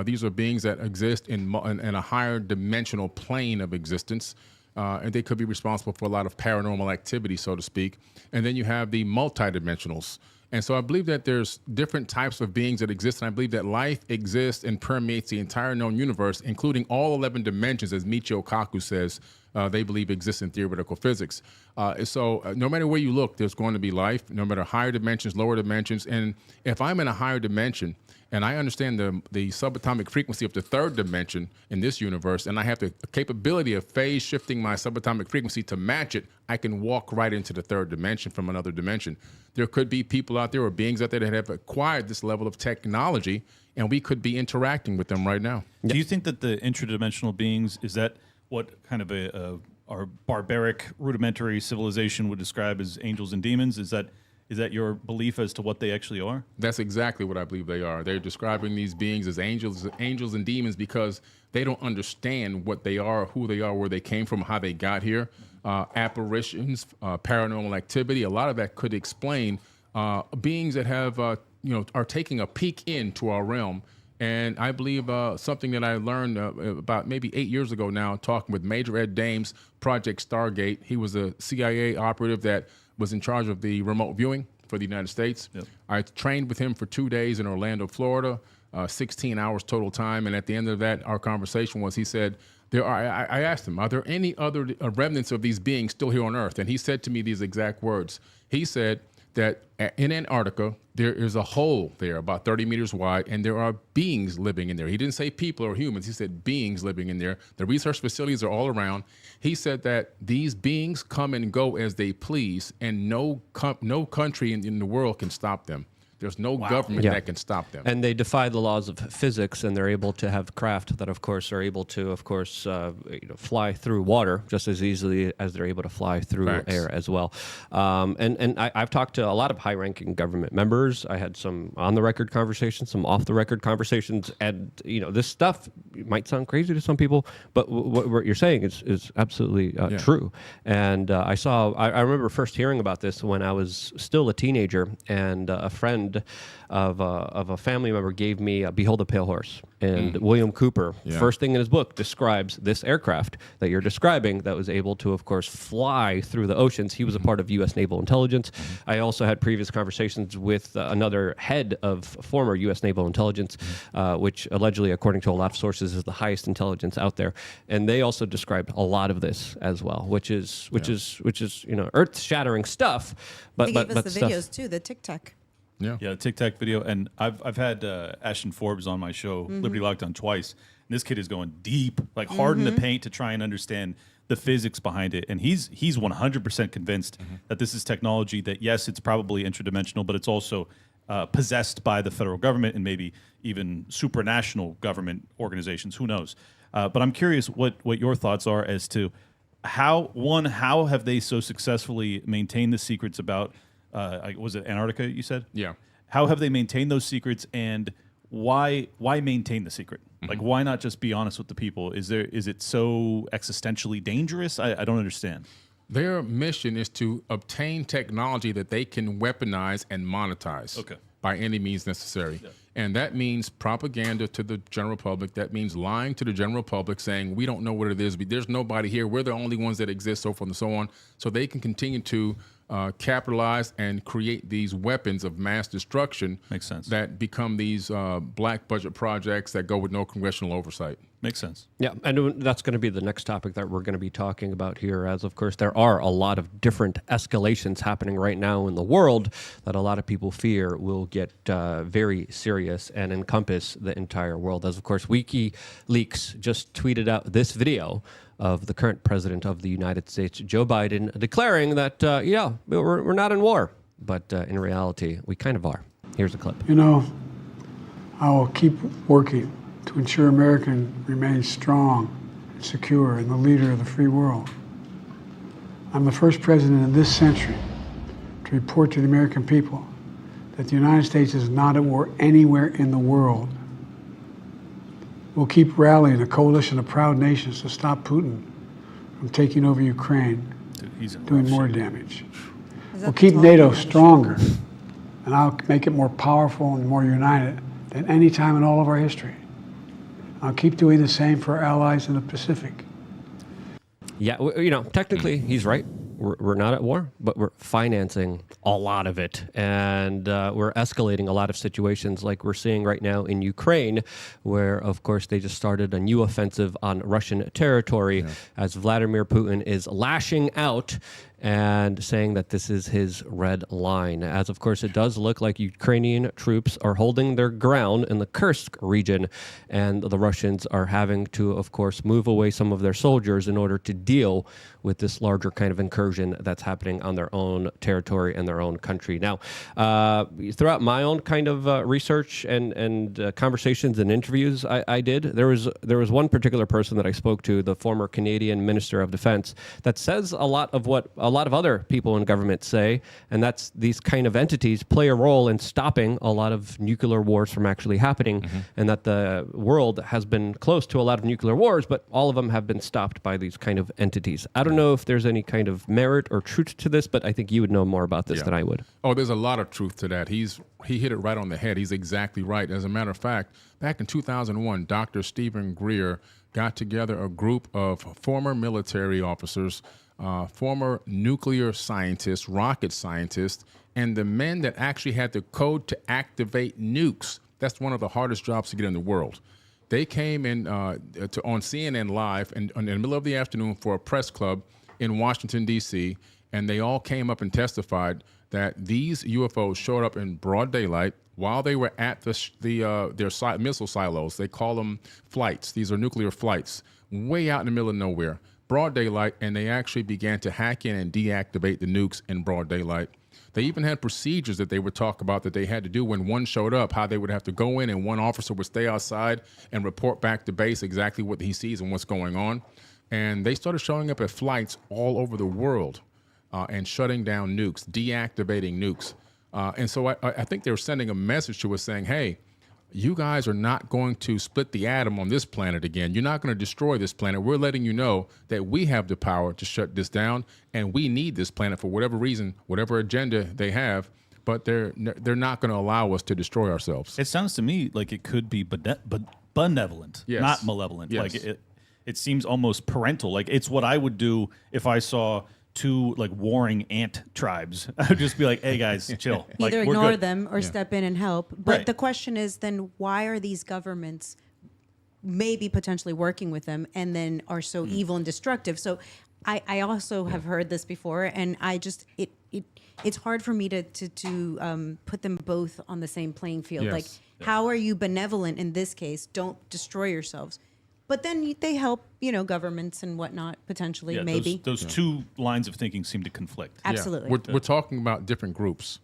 These are beings that exist in a higher dimensional plane of existence, and they could be responsible for a lot of paranormal activity, so to speak. And then you have the multidimensionals. And so I believe that there's different types of beings that exist, and I believe that life exists and permeates the entire known universe, including all 11 dimensions, as Michio Kaku says, they believe exists in theoretical physics. So no matter where you look, there's going to be life, no matter higher dimensions, lower dimensions. And if I'm in a higher dimension and I understand the subatomic frequency of the third dimension in this universe, and I have the capability of phase shifting my subatomic frequency to match it, I can walk right into the third dimension from another dimension. There could be people out there or beings out there that have acquired this level of technology, and we could be interacting with them right now.
Do you think that the interdimensional beings, is that what kind of our barbaric rudimentary civilization would describe as angels and demons? Is that your belief as to what they actually are?
That's exactly what I believe they are. They're describing these beings as angels and demons because they don't understand what they are, who they are, where they came from, how they got here. Apparitions, paranormal activity, a lot of that could explain beings that have, are taking a peek into our realm. And I believe something that I learned about maybe 8 years ago now, talking with Major Ed Dames, Project Stargate. He was a CIA operative that was in charge of the remote viewing for the United States. Yep. I trained with him for 2 days in Orlando, Florida, 16 hours total time. And at the end of that, our conversation was, he said, I asked him, are there any other remnants of these beings still here on Earth? And he said to me these exact words. He said that in Antarctica, there is a hole there about 30 meters wide, and there are beings living in there. He didn't say people or humans. He said beings living in there. The research facilities are all around. He said that these beings come and go as they please, and no country in the world can stop them. There's no government that can stop them.
And they defy the laws of physics, and they're able to have craft that, of course, are able to, of course, fly through water just as easily as they're able to fly through air as well. And I've talked to a lot of high-ranking government members. I had some on-the-record conversations, some off-the-record conversations, and this stuff might sound crazy to some people, but what you're saying is absolutely true. And I remember first hearing about this when I was still a teenager, and a friend of a family member gave me Behold a Pale Horse. And William Cooper, first thing in his book, describes this aircraft that you're describing that was able to, of course, fly through the oceans. He was a part of U.S. Naval Intelligence. I also had previous conversations with another head of former U.S. Naval Intelligence, which allegedly, according to a lot of sources, is the highest intelligence out there. And they also described a lot of this as well, which is earth-shattering stuff. But
he gave us the
stuff.
videos too, the TikTok.
Yeah, the Tic Tac video. And I've had Ashton Forbes on my show, Liberty Lockdown, twice. And this kid is going deep, like hard in the paint to try and understand the physics behind it. And he's 100% convinced that this is technology that, yes, it's probably interdimensional, but it's also possessed by the federal government and maybe even supranational government organizations. Who knows? But I'm curious what your thoughts are as to how have they so successfully maintained the secrets about was it Antarctica, you said?
Yeah.
How have they maintained those secrets, and why maintain the secret? Like, why not just be honest with the people? Is it so existentially dangerous? I don't understand.
Their mission is to obtain technology that they can weaponize and monetize by any means necessary. Yeah. And that means propaganda to the general public. That means lying to the general public, saying, we don't know what it is. There's nobody here. We're the only ones that exist, so forth and so on. So they can continue to capitalize and create these weapons of mass destruction.
Makes sense.
That become these black budget projects that go with no congressional oversight.
Makes sense.
Yeah, and that's going to be the next topic that we're going to be talking about here, as, of course, there are a lot of different escalations happening right now in the world that a lot of people fear will get very serious and encompass the entire world. As, of course, WikiLeaks just tweeted out this video of the current president of the United States, Joe Biden, declaring that, we're not in war. But in reality, we kind of are. Here's a clip.
I will keep working to ensure America remains strong and secure and the leader of the free world. I'm the first president in this century to report to the American people that the United States is not at war anywhere in the world. We'll keep rallying a coalition of proud nations to stop Putin from taking over Ukraine, doing more damage. We'll keep NATO stronger, and I'll make it more powerful and more united than any time in all of our history. I'll keep doing the same for our allies in the Pacific.
Yeah, technically he's right. we're not at war, but we're financing a lot of it. And we're escalating a lot of situations like we're seeing right now in Ukraine, where, of course, they just started a new offensive on Russian territory as Vladimir Putin is lashing out and saying that this is his red line. As, of course, it does look like Ukrainian troops are holding their ground in the Kursk region, and the Russians are having to, of course, move away some of their soldiers in order to deal with this larger kind of incursion that's happening on their own territory and their own country. Now, throughout my own kind of research and conversations and interviews I did, there was one particular person that I spoke to, the former Canadian Minister of Defense, that says a lot of what a lot of other people in government say, and that's these kind of entities play a role in stopping a lot of nuclear wars from actually happening, and that the world has been close to a lot of nuclear wars, but all of them have been stopped by these kind of entities. I don't know if there's any kind of merit or truth to this, but I think you would know more about this than I would.
Oh, there's a lot of truth to that. He hit it right on the head. He's exactly right. As a matter of fact, back in 2001, Dr. Stephen Greer got together a group of former military officers, former nuclear scientists, rocket scientists, and the men that actually had the code to activate nukes. That's one of the hardest jobs to get in the world. They came in on CNN Live in the middle of the afternoon for a press club in Washington, D.C., and they all came up and testified that these UFOs showed up in broad daylight while they were at their missile silos. They call them flights. These are nuclear flights, way out in the middle of nowhere, broad daylight, and they actually began to hack in and deactivate the nukes in broad daylight. They even had procedures that they would talk about that they had to do when one showed up, how they would have to go in and one officer would stay outside and report back to base exactly what he sees and what's going on. And they started showing up at flights all over the world and shutting down nukes, deactivating nukes. And so I think they were sending a message to us saying, hey, you guys are not going to split the atom on this planet again. You're not going to destroy this planet. We're letting you know that we have the power to shut this down, and we need this planet for whatever reason, whatever agenda they have, but they're not going to allow us to destroy ourselves.
It sounds to me like it could be benevolent, not malevolent.
Yes.
Like it seems almost parental. Like it's what I would do if I saw two like warring ant tribes. I would just be like, hey guys, chill. Like,
Either
we're
ignor
good.
them or step in and help. But
Right.
the question is then why are these governments maybe potentially working with them and then are so evil and destructive? So I also have heard this before, and I just it's hard for me to put them both on the same playing field.
Yes.
Like how are you benevolent in this case? Don't destroy yourselves. But then they help, governments and whatnot, potentially,
Yeah,
maybe.
Those two lines of thinking seem to conflict.
Absolutely.
Yeah. We're talking about different groups.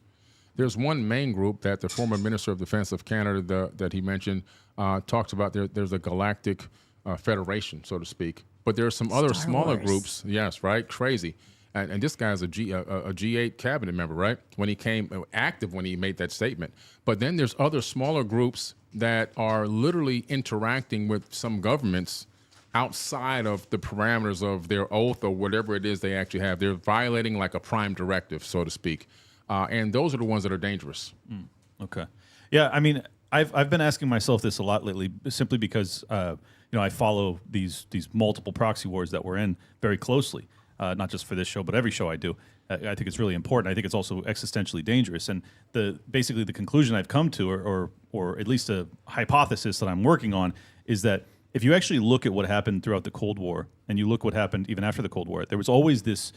There's one main group that the former Minister of Defense of Canada that he mentioned talks about. There's a galactic federation, so to speak. But there are some other smaller groups. Yes, right? Crazy. And this guy's a G8 cabinet member, right? When he came active, when he made that statement. But then there's other smaller groups that are literally interacting with some governments outside of the parameters of their oath or whatever it is they actually have. They're violating like a prime directive, so to speak. And those are the ones that are dangerous.
Okay. Yeah, I mean, I've been asking myself this a lot lately, simply because I follow these multiple proxy wars that we're in very closely. Not just for this show, but every show I do. I think it's really important. I think it's also existentially dangerous. And basically the conclusion I've come to, or at least a hypothesis that I'm working on, is that if you actually look at what happened throughout the Cold War, and you look what happened even after the Cold War, there was always this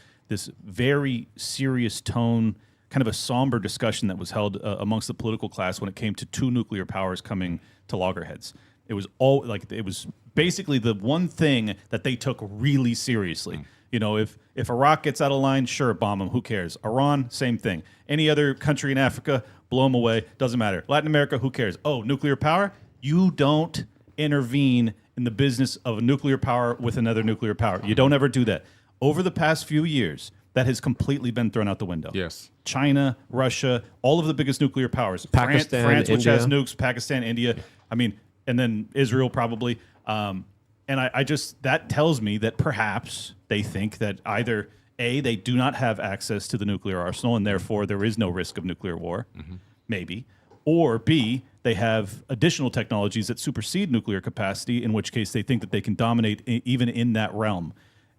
very serious tone, kind of a somber discussion that was held amongst the political class when it came to two nuclear powers coming to loggerheads. It was basically the one thing that they took really seriously. If Iraq gets out of line, sure, bomb them. Who cares? Iran, same thing. Any other country in Africa, blow them away. Doesn't matter. Latin America, who cares? Oh, nuclear power? You don't intervene in the business of a nuclear power with another nuclear power. You don't ever do that. Over the past few years, that has completely been thrown out the window.
Yes.
China, Russia, all of the biggest nuclear powers.
Pakistan,
France, which
India.
has nukes. Pakistan, India. I mean, and then Israel probably. And I just, that tells me that perhaps they think that either A, they do not have access to the nuclear arsenal and therefore there is no risk of nuclear war, maybe, or B, they have additional technologies that supersede nuclear capacity, in which case they think that they can dominate even in that realm.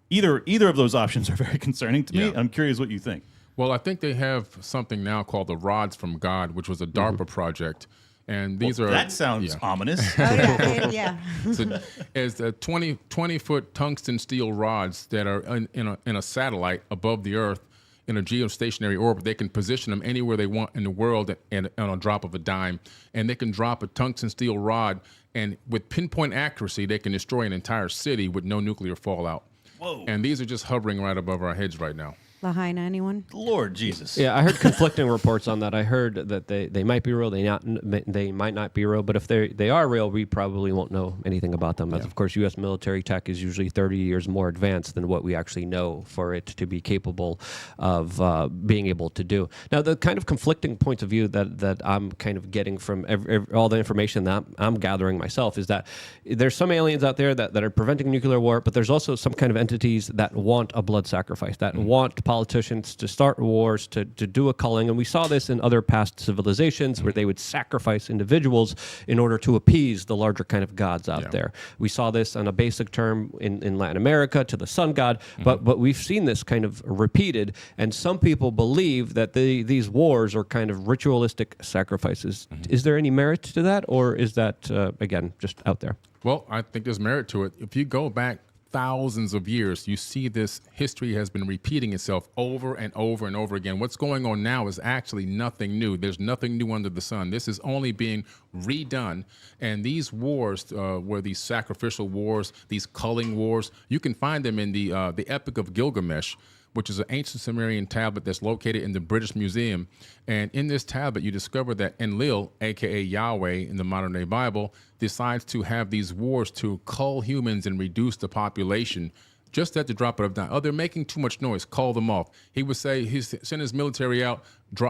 either of those options are very concerning to me. I'm curious what you think.
Well, I think they have something now called the Rods from God, which was a DARPA project. And these are...
That sounds ominous.
Yeah.
So it's 20-foot tungsten steel rods that are in a satellite above the Earth in a geostationary orbit. They can position them anywhere they want in the world on a drop of a dime. And they can drop a tungsten steel rod, and with pinpoint accuracy, they can destroy an entire city with no nuclear fallout.
Whoa.
And these are just hovering right above our heads right now.
Lahaina, anyone?
Lord Jesus.
Yeah, I heard conflicting reports on that. I heard that they might be real, they might not be real, but if they are real, we probably won't know anything about them. As of course, U.S. military tech is usually 30 years more advanced than what we actually know for it to be capable of being able to do. Now, the kind of conflicting points of view that I'm kind of getting from all the information that I'm gathering myself is that there's some aliens out there that are preventing nuclear war, but there's also some kind of entities that want a blood sacrifice, that want politicians to start wars, to do a culling. And we saw this in other past civilizations where they would sacrifice individuals in order to appease the larger kind of gods out there. We saw this on a basic term in Latin America to the sun god, but we've seen this kind of repeated. And some people believe that these wars are kind of ritualistic sacrifices. Is there any merit to that, or is that, again, just out there?
Well, I think there's merit to it. If you go back thousands of years, you see this history has been repeating itself over and over and over again. What's going on now is actually nothing new. There's nothing new under the sun. This is only being redone. And these wars were these sacrificial wars, these culling wars. You can find them in the Epic of Gilgamesh, which is an ancient Sumerian tablet that's located in the British Museum. And in this tablet, you discover that Enlil, a.k.a. Yahweh in the modern-day Bible, decides to have these wars to cull humans and reduce the population just at the drop of a dime. Oh, they're making too much noise. Call them off. He would say, he'd send his military out,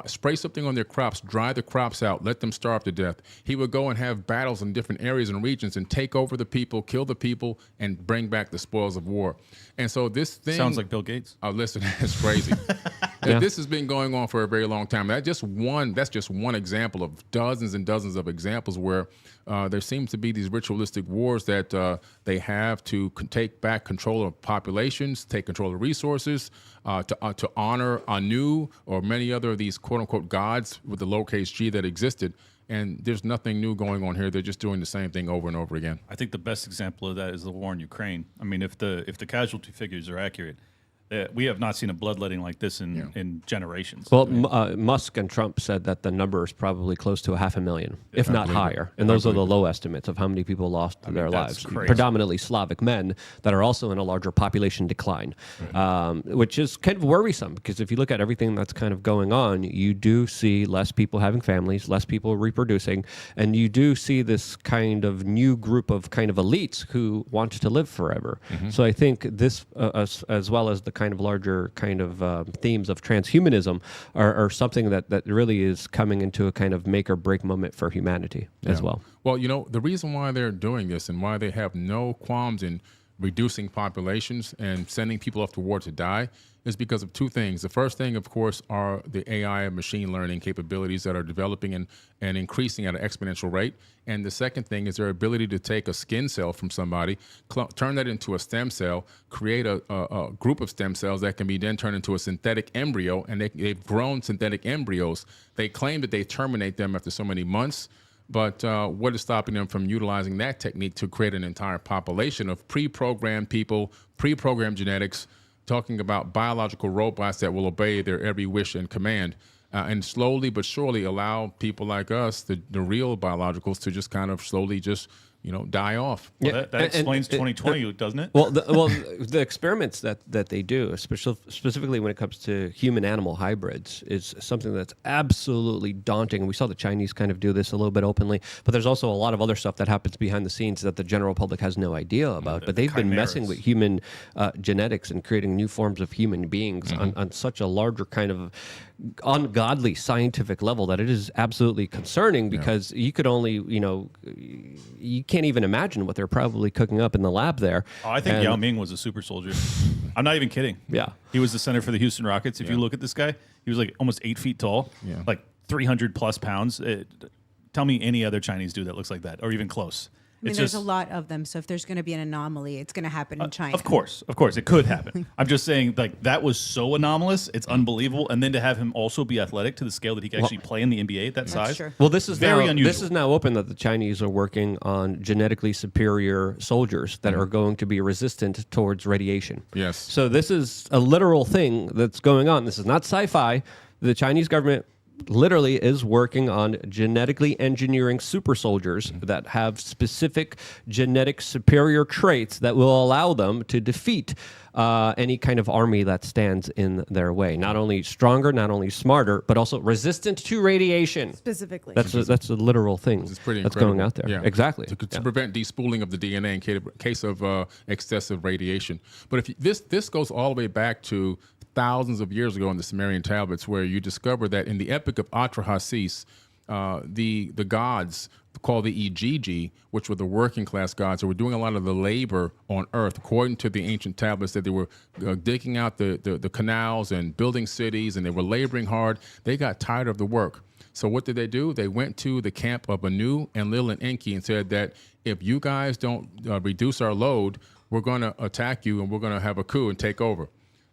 spray something on their crops, dry the crops out, let them starve to death. He would go and have battles in different areas and regions and take over the people, kill the people, and bring back the spoils of war. And so this thing...
Sounds like Bill Gates.
Oh, listen, it's crazy. This has been going on for a very long time. That's just one example of dozens and dozens of examples where there seems to be these ritualistic wars that they have to take back control of populations, take control of resources, to honor Anu or many other of these quote-unquote gods with the lowercase g that existed. And there's nothing new going on here. They're just doing the same thing over and over again.
I think the best example of that is the war in Ukraine. I mean, if the casualty figures are accurate, we have not seen a bloodletting like this in generations.
Well, Musk and Trump said that the number is probably close to 500,000, if not higher. And those are the low estimates of how many people lost their lives.
Crazy.
Predominantly Slavic men that are also in a larger population decline, which is kind of worrisome because if you look at everything that's kind of going on, you do see less people having families, less people reproducing, and you do see this kind of new group of kind of elites who want to live forever. So I think this, as well as the kind of larger kind of themes of transhumanism are something that really is coming into a kind of make or break moment for humanity as well.
Well, you know, the reason why they're doing this and why they have no qualms in reducing populations and sending people off to war to die is because of two things. The first thing, of course, are the AI and machine learning capabilities that are developing and increasing at an exponential rate. And the second thing is their ability to take a skin cell from somebody, turn that into a stem cell, create a group of stem cells that can be then turned into a synthetic embryo, and they've grown synthetic embryos. They claim that they terminate them after so many months, but what is stopping them from utilizing that technique to create an entire population of pre-programmed people, pre-programmed genetics, talking about biological robots that will obey their every wish and command, and slowly but surely allow people like us, the real biologicals, to just kind of slowly just, die off.
Well, that explains 2020, doesn't it?
Well, the experiments that they do, specifically when it comes to human-animal hybrids, is something that's absolutely daunting. We saw the Chinese kind of do this a little bit openly, but there's also a lot of other stuff that happens behind the scenes that the general public has no idea about. But they've been messing with human genetics and creating new forms of human beings on such a larger kind of ungodly scientific level that it is absolutely concerning because you could only, you can't even imagine what they're probably cooking up in the lab there.
Oh, I think Yao Ming was a super soldier. I'm not even kidding.
Yeah.
He was the center for the Houston Rockets. If you look at this guy, he was like almost 8 feet tall, like 300 plus pounds. Tell me any other Chinese dude that looks like that or even close.
I mean, there's a lot of them, so if there's going to be an anomaly, it's going to happen in China.
Of course, it could happen. I'm just saying, like, that was so anomalous, it's unbelievable. And then to have him also be athletic to the scale that he can actually play in the NBA at that size.
True.
Well, this is
very
now,
unusual.
This is now open that the Chinese are working on genetically superior soldiers that are going to be resistant towards radiation.
Yes.
So this is a literal thing that's going on. This is not sci-fi. The Chinese government literally is working on genetically engineering super soldiers that have specific genetic superior traits that will allow them to defeat any kind of army that stands in their way. Not only stronger, not only smarter, but also resistant to radiation.
Specifically.
That's a literal thing
It's pretty
that's
incredible.
going out there.
Yeah.
Exactly.
To prevent despooling of the DNA in case of excessive radiation. But if this goes all the way back to thousands of years ago in the Sumerian tablets, where you discover that in the Epic of Atrahasis, the gods called the Igigi, which were the working class gods, who were doing a lot of the labor on Earth, according to the ancient tablets, that they were digging out the canals and building cities, and they were laboring hard. They got tired of the work. So what did they do? They went to the camp of Anu, Enlil, and Enki and said that if you guys don't reduce our load, we're going to attack you and we're going to have a coup and take over.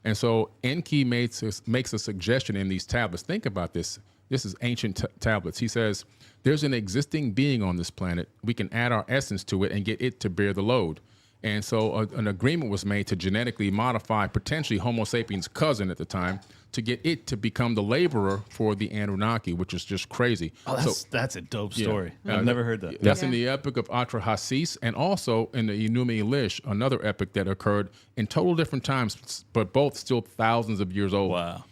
And so Enki makes a suggestion in these tablets. Think about this. This is ancient tablets. He says, there's an existing being on this planet. We can add our essence to it and get it to bear the load. And so an agreement was made to genetically modify potentially Homo sapiens' cousin at the time to get it to become the laborer for the Anunnaki, which is just crazy.
Oh, that's a dope story.
Yeah.
I've never heard that.
That's in the Epic of Atrahasis, and also in the Enuma Elish, another epic that occurred in total different times, but both still thousands of years old.
Wow.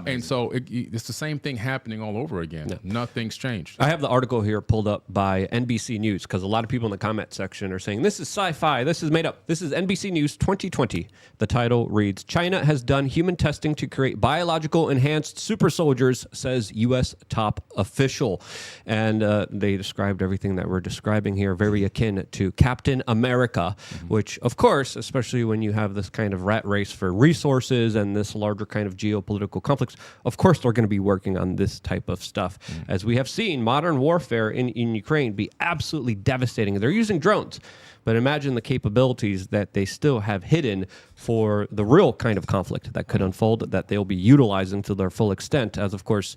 And so it's the same thing happening all over again. Yeah. Nothing's changed.
I have the article here pulled up by NBC News because a lot of people in the comment section are saying this is sci-fi, this is made up. This is NBC News 2020. The title reads, China has done human testing to create biological enhanced super soldiers, says U.S. top official. And they described everything that we're describing here very akin to Captain America, which, of course, especially when you have this kind of rat race for resources and this larger kind of geopolitical conflicts, of course they're going to be working on this type of stuff. As we have seen modern warfare in Ukraine be absolutely devastating. They're using drones, but imagine the capabilities that they still have hidden for the real kind of conflict that could unfold, that they'll be utilizing to their full extent, as of course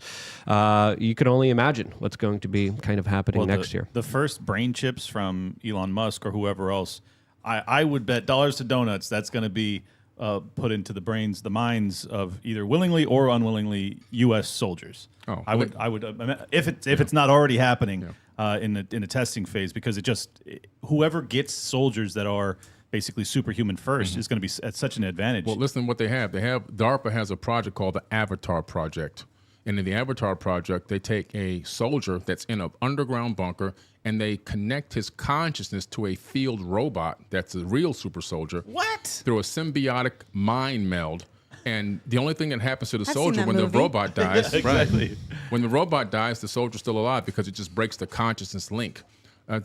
you can only imagine what's going to be kind of happening next year.
The first brain chips from Elon Musk or whoever else, I would bet dollars to donuts that's going to be put into the minds of either willingly or unwillingly U.S. soldiers.
Oh,
I would, if it's not already happening in a testing phase, because whoever gets soldiers that are basically superhuman first is going to be at such an advantage.
Well, listen to what they have. DARPA has a project called the Avatar Project. And in the Avatar Project, they take a soldier that's in an underground bunker and they connect his consciousness to a field robot that's a real super soldier.
What?
Through a symbiotic mind meld. And the only thing that happens to the
I've
soldier
seen that
when
movie.
the robot dies,
Exactly.
when the robot dies, the soldier's still alive because it just breaks the consciousness link.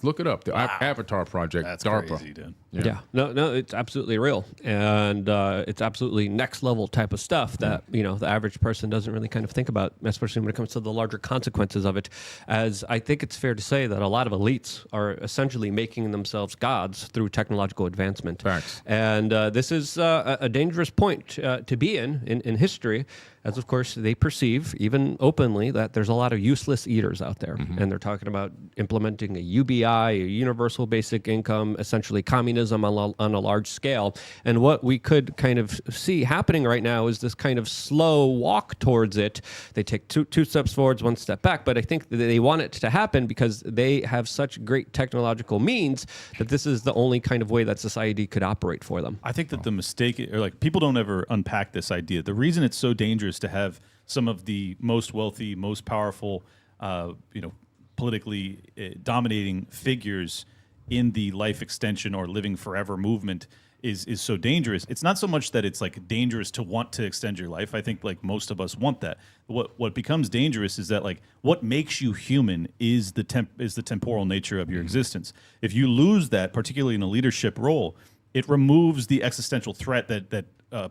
Look it up, the Avatar Project,
That's
DARPA.
crazy, dude.
Yeah. No, it's absolutely real. And it's absolutely next level type of stuff that, the average person doesn't really kind of think about, especially when it comes to the larger consequences of it. As I think it's fair to say that a lot of elites are essentially making themselves gods through technological advancement.
Facts.
And this is a dangerous point to be in history, as of course they perceive, even openly, that there's a lot of useless eaters out there. And they're talking about implementing a UBI, a universal basic income, essentially communism on a large scale. And what we could kind of see happening right now is this kind of slow walk towards it. They take two steps forwards, one step back, but I think that they want it to happen because they have such great technological means that this is the only kind of way that society could operate for them.
I think that the mistake, or like people don't ever unpack this idea. The reason it's so dangerous to have some of the most wealthy, most powerful, politically dominating figures in the life extension or living forever movement is so dangerous. It's not so much that it's like dangerous to want to extend your life. I think like most of us want that. What becomes dangerous is that like what makes you human is the temporal nature of your existence. If you lose that, particularly in a leadership role, it removes the existential threat that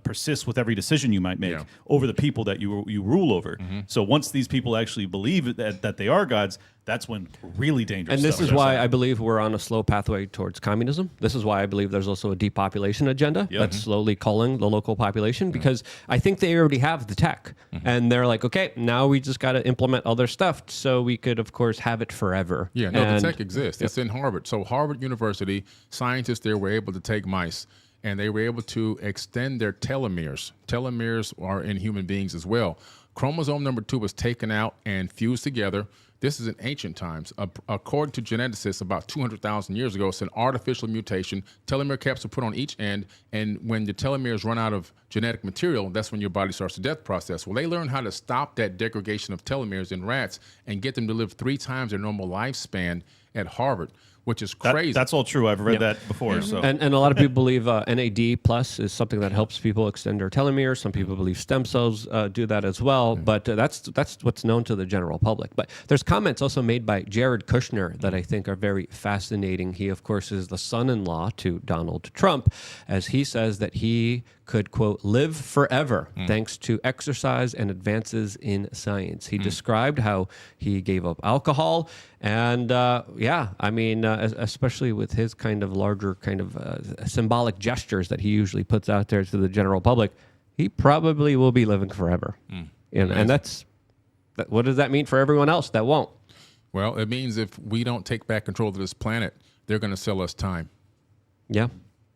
persists with every decision you might make over the people that you rule over. So once these people actually believe that they are gods, that's when really dangerous.
And this
stuff
is why I believe we're on a slow pathway towards communism. This is why I believe there's also a depopulation agenda that's slowly culling the local population, because I think they already have the tech. And they're like, okay, now we just got to implement other stuff so we could, of course, have it forever.
Yeah, no, the tech exists. It's in Harvard. So Harvard University, scientists there were able to take mice and they were able to extend their telomeres. Telomeres are in human beings as well. Chromosome number 2 was taken out and fused together. This is in ancient times. According to geneticists, about 200,000 years ago, it's an artificial mutation. Telomere caps are put on each end, and when the telomeres run out of genetic material, that's when your body starts the death process. Well, they learned how to stop that degradation of telomeres in rats and get them to live 3 times their normal lifespan at Harvard, which is crazy.
That's all true. I've read that before. So
And a lot of people believe NAD plus is something that helps people extend their telomeres. Some people believe stem cells do that as well. But that's what's known to the general public. But there's comments also made by Jared Kushner that I think are very fascinating. He, of course, is the son-in-law to Donald Trump, as he says that he could, quote, live forever thanks to exercise and advances in science. He described how he gave up alcohol. And I mean, especially with his kind of larger kind of symbolic gestures that he usually puts out there to the general public, he probably will be living forever. And what does that mean for everyone else that won't?
Well, it means if we don't take back control of this planet, they're going to sell us time.
Yeah.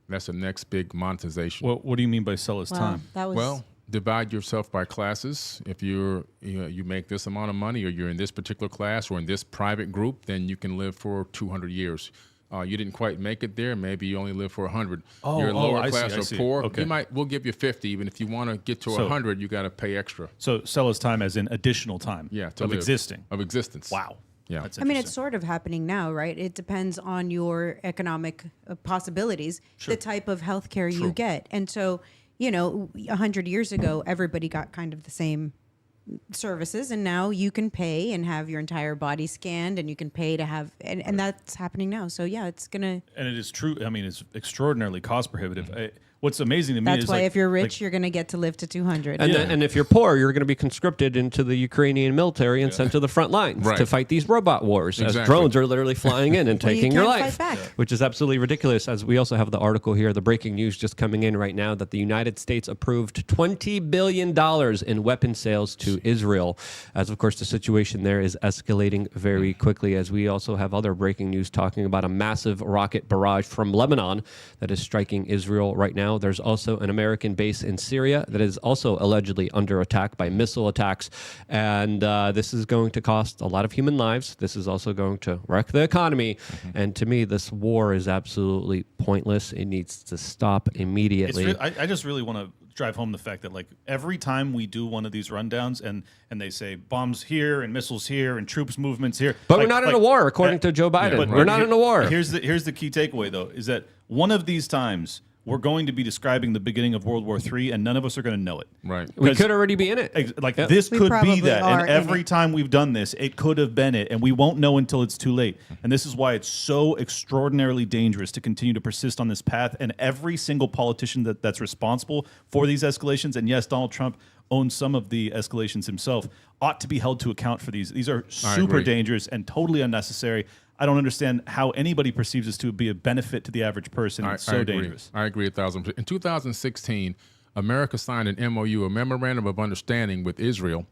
That's the next big monetization.
what do you mean by sell us time?
That was
Well, divide yourself by classes. If you make this amount of money, or you're in this particular class or in this private group, then you can live for 200 years. You didn't quite make it there. Maybe you only live for 100. You're lower class or poor.
Okay.
We'll give you 50. Even if you want to get to 100, you got to pay extra.
So sell us time as in additional time.
Yeah,
of existing.
Of existence.
Wow.
Yeah.
That's
I mean, it's
interesting.
sort of happening now, right? It depends on your economic possibilities, the type of healthcare you get. And so, 100 years ago, everybody got kind of the same services, and now you can pay and have your entire body scanned, and you can pay to have, and that's happening now. So yeah, it's gonna.
And it is true. I mean, it's extraordinarily cost prohibitive. What's amazing to me
That's
is
why if you're rich, you're gonna get to live to 200.
And if you're poor, you're going to be conscripted into the Ukrainian military and sent to the front lines to fight these robot wars, as drones are literally flying in and taking your life, which is absolutely ridiculous. As we also have the article here, the breaking news just coming in right now, that the United States approved $20 billion in weapon sales to Israel, as of course the situation there is escalating very quickly, as we also have other breaking news talking about a massive rocket barrage from Lebanon that is striking Israel right now. There's also an American base in Syria that is also allegedly under attack by missile attacks. And this is going to cost a lot of human lives. This is also going to wreck the economy. And to me, this war is absolutely pointless. It needs to stop immediately.
I just really want to drive home the fact that, like, every time we do one of these rundowns and they say bombs here and missiles here and troops movements here.
But we're not in a war, according to Joe Biden. We're not in a war.
Here's the key takeaway, though, is that one of these times we're going to be describing the beginning of World War III, and none of us are going to know it.
Right.
We could already be in it.
This
We
could
probably
be that.
are
And
in
every
it.
time we've done this, it could have been it, and we won't know until it's too late. And this is why it's so extraordinarily dangerous to continue to persist on this path. And every single politician that's responsible for these escalations, and yes, Donald Trump owns some of the escalations himself, ought to be held to account for these. These are super dangerous and totally unnecessary. I don't understand how anybody perceives this to be a benefit to the average person. It's so dangerous.
I agree 1,000%. In 2016, America signed an MOU, a memorandum of understanding with Israel,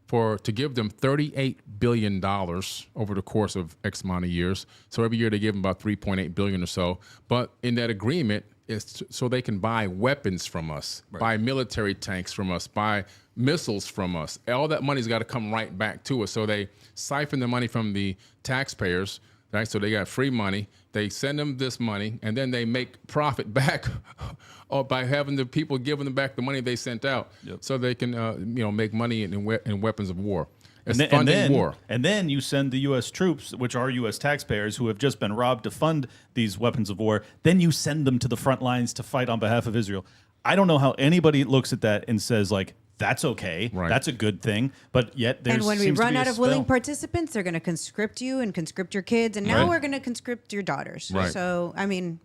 to give them $38 billion over the course of X amount of years. So every year they give them about $3.8 billion or so. But in that agreement, it's so they can buy weapons from us, buy military tanks from us, buy missiles from us. All that money's got to come right back to us. So they siphon the money from the taxpayers. Right, so they got free money. They send them this money, and then they make profit back, by having the people giving them back the money they sent out, so they can, make money in weapons of war. It's funding war.
And then you send the U.S. troops, which are U.S. taxpayers, who have just been robbed to fund these weapons of war. Then you send them to the front lines to fight on behalf of Israel. I don't know how anybody looks at that and says, like, that's okay.
Right.
That's a good thing. But yet there's
And when we run out of willing participants, they're going to conscript you and conscript your kids. And now we're going to conscript your daughters.
Right.
So, I mean,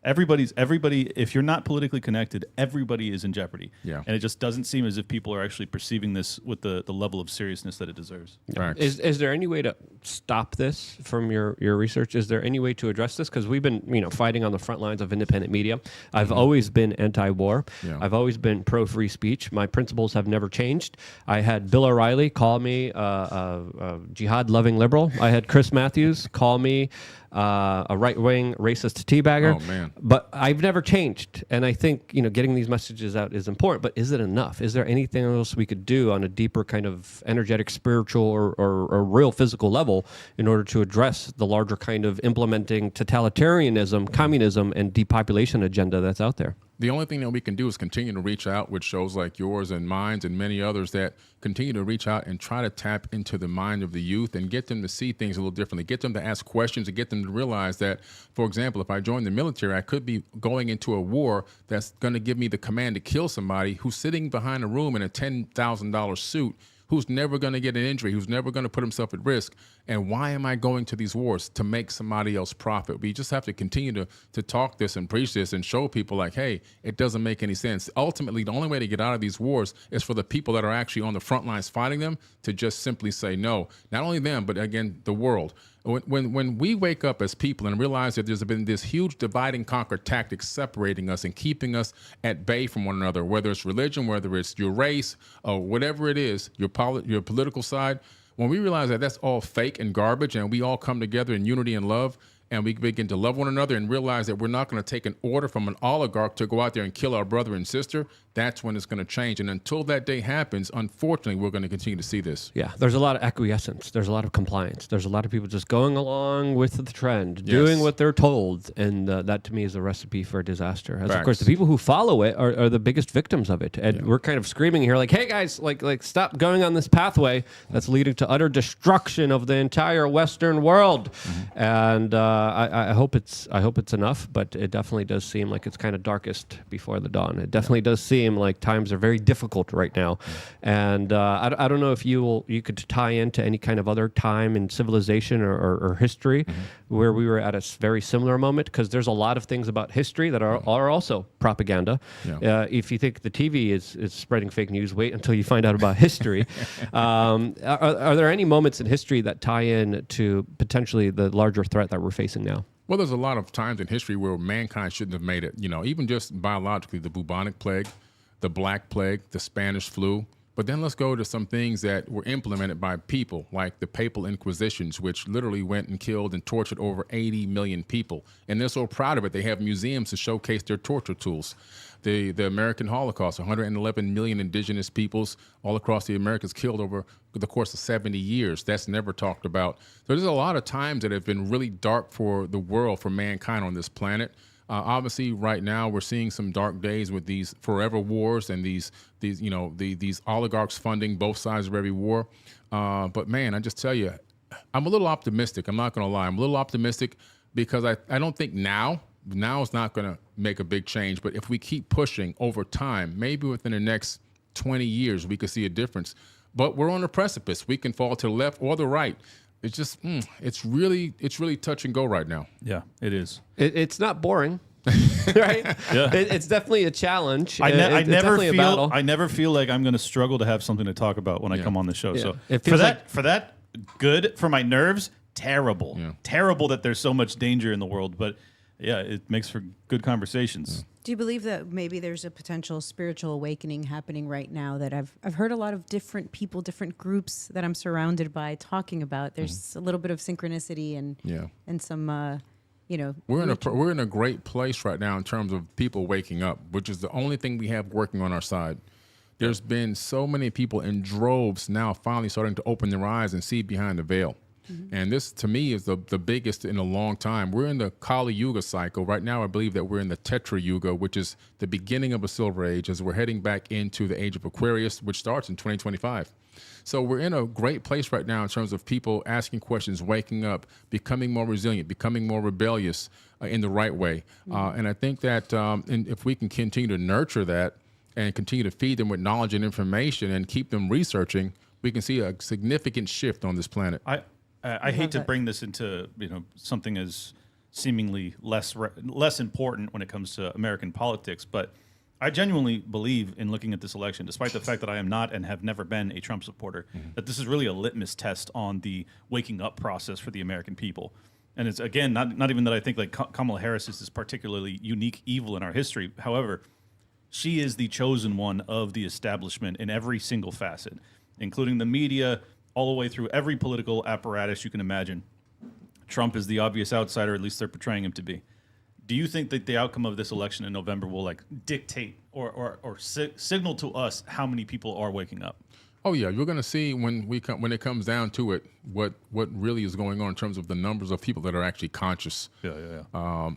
Everybody. If you're not politically connected, everybody is in jeopardy.
Yeah.
And it just doesn't seem as if people are actually perceiving this with the level of seriousness that it deserves.
Right.
Is there any way to stop this from your research? Is there any way to address this? Because we've been fighting on the front lines of independent media. I've always been anti-war.
Yeah.
I've always been pro-free speech. My principles have never changed. I had Bill O'Reilly call me a jihad-loving liberal. I had Chris Matthews call me a right-wing racist teabagger.
Oh, man.
But I've never changed. And I think, getting these messages out is important. But is it enough? Is there anything else we could do on a deeper kind of energetic, spiritual, or real physical level in order to address the larger kind of implementing totalitarianism, communism, and depopulation agenda that's out there?
The only thing that we can do is continue to reach out with shows like yours and mine and many others that continue to reach out and try to tap into the mind of the youth and get them to see things a little differently, get them to ask questions and get them to realize that, for example, if I join the military, I could be going into a war that's going to give me the command to kill somebody who's sitting behind a room in a $10,000 suit, who's never going to get an injury, who's never going to put himself at risk. And why am I going to these wars? To make somebody else profit. We just have to continue to talk this and preach this and show people like, hey, it doesn't make any sense. Ultimately, the only way to get out of these wars is for the people that are actually on the front lines fighting them to just simply say no. Not only them, but again, the world. When we wake up as people and realize that there's been this huge divide and conquer tactic separating us and keeping us at bay from one another, whether it's religion, whether it's your race, or whatever it is, your political side, when we realize that that's all fake and garbage and we all come together in unity and love, and we begin to love one another and realize that we're not going to take an order from an oligarch to go out there and kill our brother and sister, that's when it's going to change. And until that day happens, unfortunately, we're going to continue to see this.
Yeah, there's a lot of acquiescence. There's a lot of compliance. There's a lot of people just going along with the trend, doing what they're told. And that, to me, is a recipe for disaster. As, of course, the people who follow it are the biggest victims of it. And we're kind of screaming here like, hey, guys, like stop going on this pathway that's leading to utter destruction of the entire Western world. And I hope it's enough, but it definitely does seem like it's kind of darkest before the dawn. It definitely does seem like times are very difficult right now. And I don't know if you could tie into any kind of other time in civilization or history where we were at a very similar moment, because there's a lot of things about history that are also propaganda. If you think the TV is spreading fake news, wait until you find out about history. Are there any moments in history that tie in to potentially the larger threat that we're facing now?
Well, there's a lot of times in history where mankind shouldn't have made it. Even just biologically, the bubonic plague, the Black Plague, the Spanish flu. But then let's go to some things that were implemented by people, like the Papal Inquisitions, which literally went and killed and tortured over 80 million people. And they're so proud of it, they have museums to showcase their torture tools. The American Holocaust, 111 million indigenous peoples all across the Americas killed over the course of 70 years. That's never talked about. So there's a lot of times that have been really dark for the world, for mankind on this planet. Obviously, right now we're seeing some dark days with these forever wars and these oligarchs funding both sides of every war. But man, I just tell you, I'm a little optimistic. I'm not going to lie. I'm a little optimistic because I don't think now is not going to make a big change. But if we keep pushing over time, maybe within the next 20 years, we could see a difference. But we're on a precipice. We can fall to the left or the right. It's just, it's really touch and go right now.
Yeah, it is.
It's not boring, right?
Yeah.
It's definitely a challenge.
I never
definitely a battle.
I never feel like I'm going to struggle to have something to talk about when I come on the show. So
It
for
feels
that, good for my nerves. Terrible,
Yeah.
terrible that there's so much danger in the world. But yeah, it makes for good conversations.
Do you believe that maybe there's a potential spiritual awakening happening right now that I've heard a lot of different people, different groups that I'm surrounded by talking about? There's a little bit of synchronicity and some
We're in a great place right now in terms of people waking up, which is the only thing we have working on our side. There's been so many people in droves now finally starting to open their eyes and see behind the veil. And this, to me, is the biggest in a long time. We're in the Kali Yuga cycle. Right now, I believe that we're in the Tetra Yuga, which is the beginning of a silver age, as we're heading back into the age of Aquarius, which starts in 2025. So we're in a great place right now in terms of people asking questions, waking up, becoming more resilient, becoming more rebellious in the right way. And I think that if we can continue to nurture that and continue to feed them with knowledge and information and keep them researching, we can see a significant shift on this planet.
I hate to bring this into something as seemingly less important when it comes to American politics. But I genuinely believe in looking at this election, despite the fact that I am not and have never been a Trump supporter, that this is really a litmus test on the waking up process for the American people. And it's, again, not even that I think like Kamala Harris is this particularly unique evil in our history. However, she is the chosen one of the establishment in every single facet, including the media, all the way through every political apparatus you can imagine. Trump is the obvious outsider, at least they're portraying him to be. Do you think that the outcome of this election in November will like dictate or signal to us how many people are waking up?
Oh yeah, you're going to see when it comes down to it what really is going on in terms of the numbers of people that are actually conscious.
Yeah.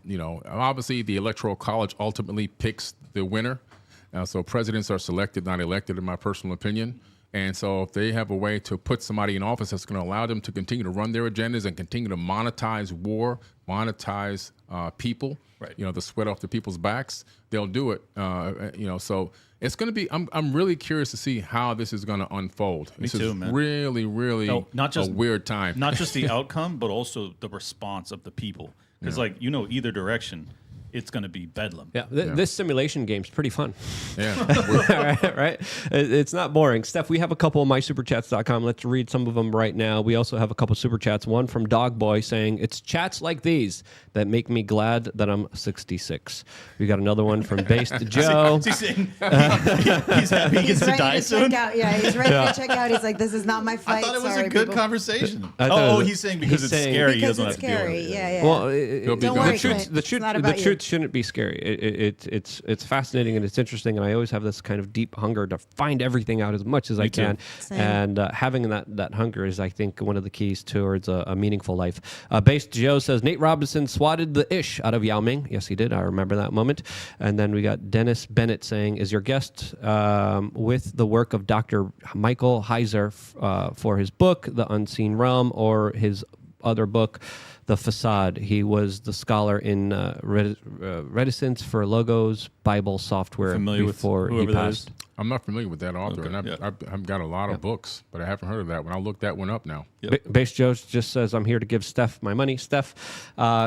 You know, obviously the Electoral College ultimately picks the winner. So presidents are selected, not elected, in my personal opinion. And so if they have a way to put somebody in office that's going to allow them to continue to run their agendas and continue to monetize war, monetize people,
right,
you know, the sweat off the people's backs, they'll do it. You know, so it's going to be, I'm really curious to see how this is going to unfold.
Me too,
is
man.
Really
not just,
a weird time.
Not just the outcome, but also the response of the people. Because, like, you know, either direction, it's going to be bedlam.
Yeah, this simulation game's pretty fun.
Yeah.
right? It's not boring. Steph, we have a couple of mysuperchats.com. Let's read some of them right now. We also have a couple super chats. One from Dogboy saying, it's chats like these that make me glad that I'm 66. We got another one from Based Joe.
He's saying he's happy he gets to die soon?
Yeah, he's ready to check out. He's like, this is not my fight.
I thought it was
Sorry,
a good
people.
conversation.
He's
saying because it's
saying
scary.
Because
he doesn't
it's
have to deal
scary.
with it.
Yeah.
Well,
Don't worry,
the
Clint. It's not about
truth shouldn't be scary. It's fascinating and it's interesting, and I always have this kind of deep hunger to find everything out as much as I can.
Same.
And having that hunger is, I think, one of the keys towards a meaningful life. Based Joe says Nate Robinson swatted the ish out of Yao Ming. Yes, he did. I remember that moment. And then we got Dennis Bennett saying, is your guest with the work of Dr. Michael Heiser for his book, The Unseen Realm, or his other book, The Facade? He was the scholar in Reticence for Logos Bible software
Familiar
before
with
he passed.
I'm not familiar with that author,
Okay,
and I've got a lot of books, but I haven't heard of that one. I'll look that one up now.
Base Joe just says, I'm here to give Steph my money. Steph,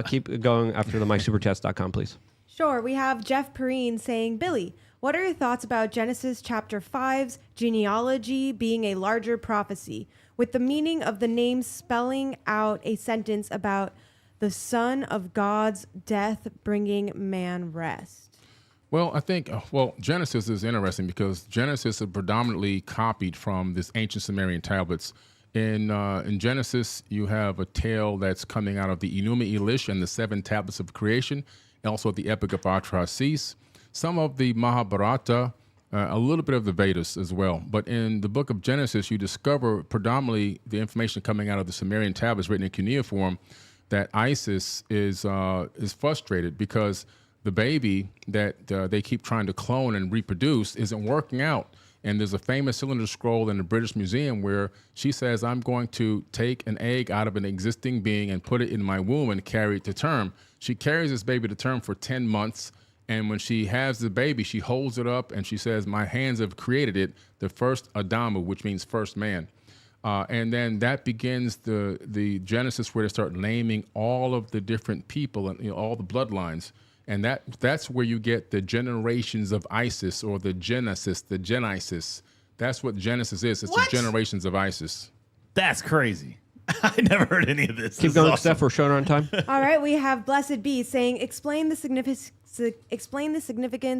keep going after the mysuperchats.com, please.
Sure. We have Jeff Perrine saying, Billy, what are your thoughts about Genesis chapter 5's genealogy being a larger prophecy, with the meaning of the name spelling out a sentence about the Son of God's death bringing man rest?
Well, I think, Genesis is interesting because Genesis is predominantly copied from this ancient Sumerian tablets. In Genesis, you have a tale that's coming out of the Enuma Elish and the 7 tablets of creation, and also the Epic of Atrahasis, some of the Mahabharata, a little bit of the Vedas as well. But in the book of Genesis, you discover predominantly the information coming out of the Sumerian tablets written in cuneiform that Isis is frustrated because the baby that they keep trying to clone and reproduce isn't working out. And there's a famous cylinder scroll in the British Museum where she says, I'm going to take an egg out of an existing being and put it in my womb and carry it to term. She carries this baby to term for 10 months. And when she has the baby, she holds it up and she says, my hands have created it, the first Adamu, which means first man. And then that begins the Genesis where they start naming all of the different people and all the bloodlines. And that's where you get the generations of Isis, or the Genesis, the Gen-Isis. That's what Genesis is. It's the generations of Isis.
That's crazy. I never heard any of this.
Keep going, Steph. We're short on time.
All right, we have Blessed Be saying, explain the significance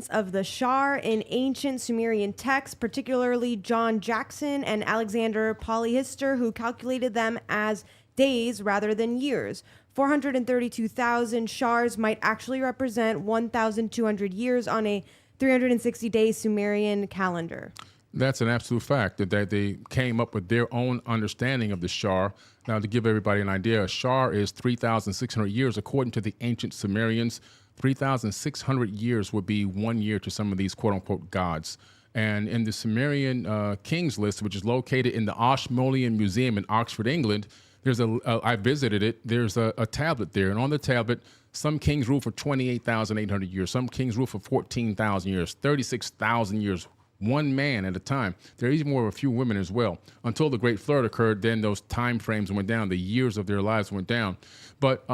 of the Shar in ancient Sumerian texts, particularly John Jackson and Alexander Polyhister, who calculated them as days rather than years. 432,000 Shars might actually represent 1,200 years on a 360-day Sumerian calendar.
That's an absolute fact, that they came up with their own understanding of the Shar. Now, to give everybody an idea, a Shar is 3,600 years. According to the ancient Sumerians, 3,600 years would be 1 year to some of these quote-unquote gods. And in the Sumerian Kings list, which is located in the Ashmolean Museum in Oxford, England, I visited it, there's a tablet there. And on the tablet, some kings ruled for 28,800 years. Some kings ruled for 14,000 years, 36,000 years. one man at a time. There even were a few women as well. Until the Great Flood occurred, then those time frames went down. The years of their lives went down. But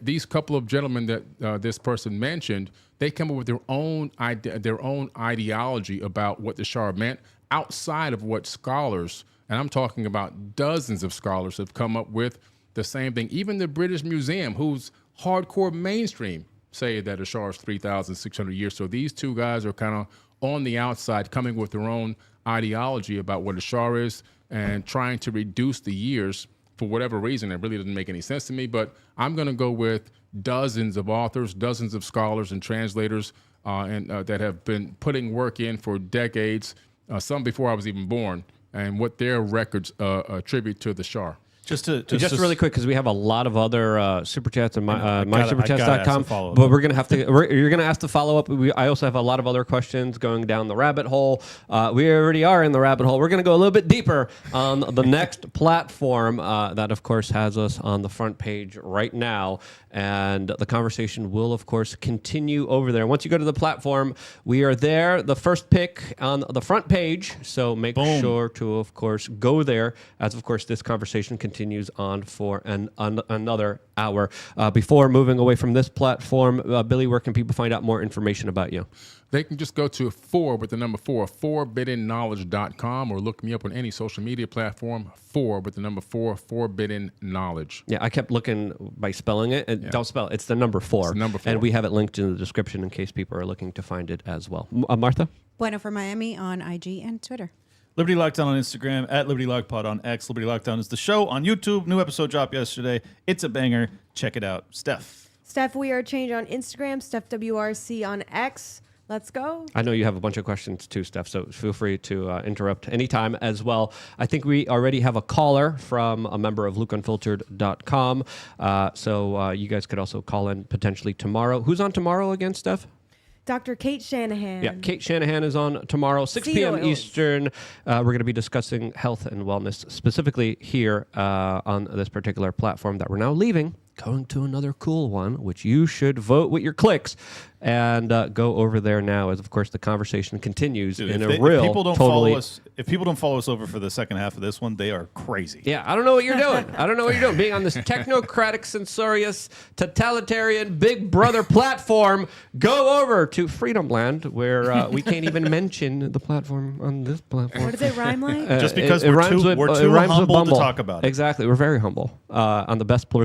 these couple of gentlemen that this person mentioned, they come up with their own ideology about what the Shah meant outside of what scholars, and I'm talking about dozens of scholars, have come up with the same thing. Even the British Museum, who's hardcore mainstream, say that the Shah is 3,600 years. So these two guys are kind of on the outside, coming with their own ideology about what a Shah is and trying to reduce the years for whatever reason. It really doesn't make any sense to me, but I'm going to go with dozens of authors, dozens of scholars and translators that have been putting work in for decades, some before I was even born, and what their records attribute to the Shah.
Just really quick, because we have a lot of other super chats and mysuperchats.com,
follow-up.
but you're gonna have to follow up. I also have a lot of other questions going down the rabbit hole. We already are in the rabbit hole. We're gonna go a little bit deeper on the next platform that, of course, has us on the front page right now, and the conversation will, of course, continue over there. Once you go to the platform, we are there, the first pick on the front page. So make sure to, of course, go there, as of course this conversation continues on for another hour. Before moving away from this platform, Billy, where can people find out more information about you?
They can just go to 4biddenknowledge.com, or look me up on any social media platform, 4, Forbidden Knowledge.
Yeah, I kept looking by spelling it. And don't spell it. It's the number 4.
It's the number 4.
And we have it linked in the description in case people are looking to find it as well. Martha?
Bueno for Miami on IG and Twitter.
Liberty Lockdown on Instagram, at Liberty Lockpod on X. Liberty Lockdown is the show on YouTube. New episode dropped yesterday. It's a banger. Check it out. Steph,
We Are Change on Instagram, Steph WRC on X. Let's go.
I know you have a bunch of questions too, Steph, so feel free to interrupt anytime as well. I think we already have a caller from a member of LukeUnfiltered.com, so you guys could also call in potentially tomorrow. Who's on tomorrow again, Steph?
Dr. Kate Shanahan.
Yeah, Kate Shanahan is on tomorrow, 6 p.m. Eastern. We're going to be discussing health and wellness, specifically here on this particular platform that we're now leaving, going to another cool one, which you should vote with your clicks and go over there now, as of course the conversation continues
dude,
in
if
a
if
real
people don't
totally.
follow us, if people don't follow us over for the second half of this one, they are crazy.
Yeah, I don't know what you're doing. Being on this technocratic, censorious, totalitarian Big Brother platform, go over to Freedom Land, where we can't even mention the platform on this platform.
What does it rhyme like?
Just because we're too humble to talk about it.
Exactly, we're very humble on the best political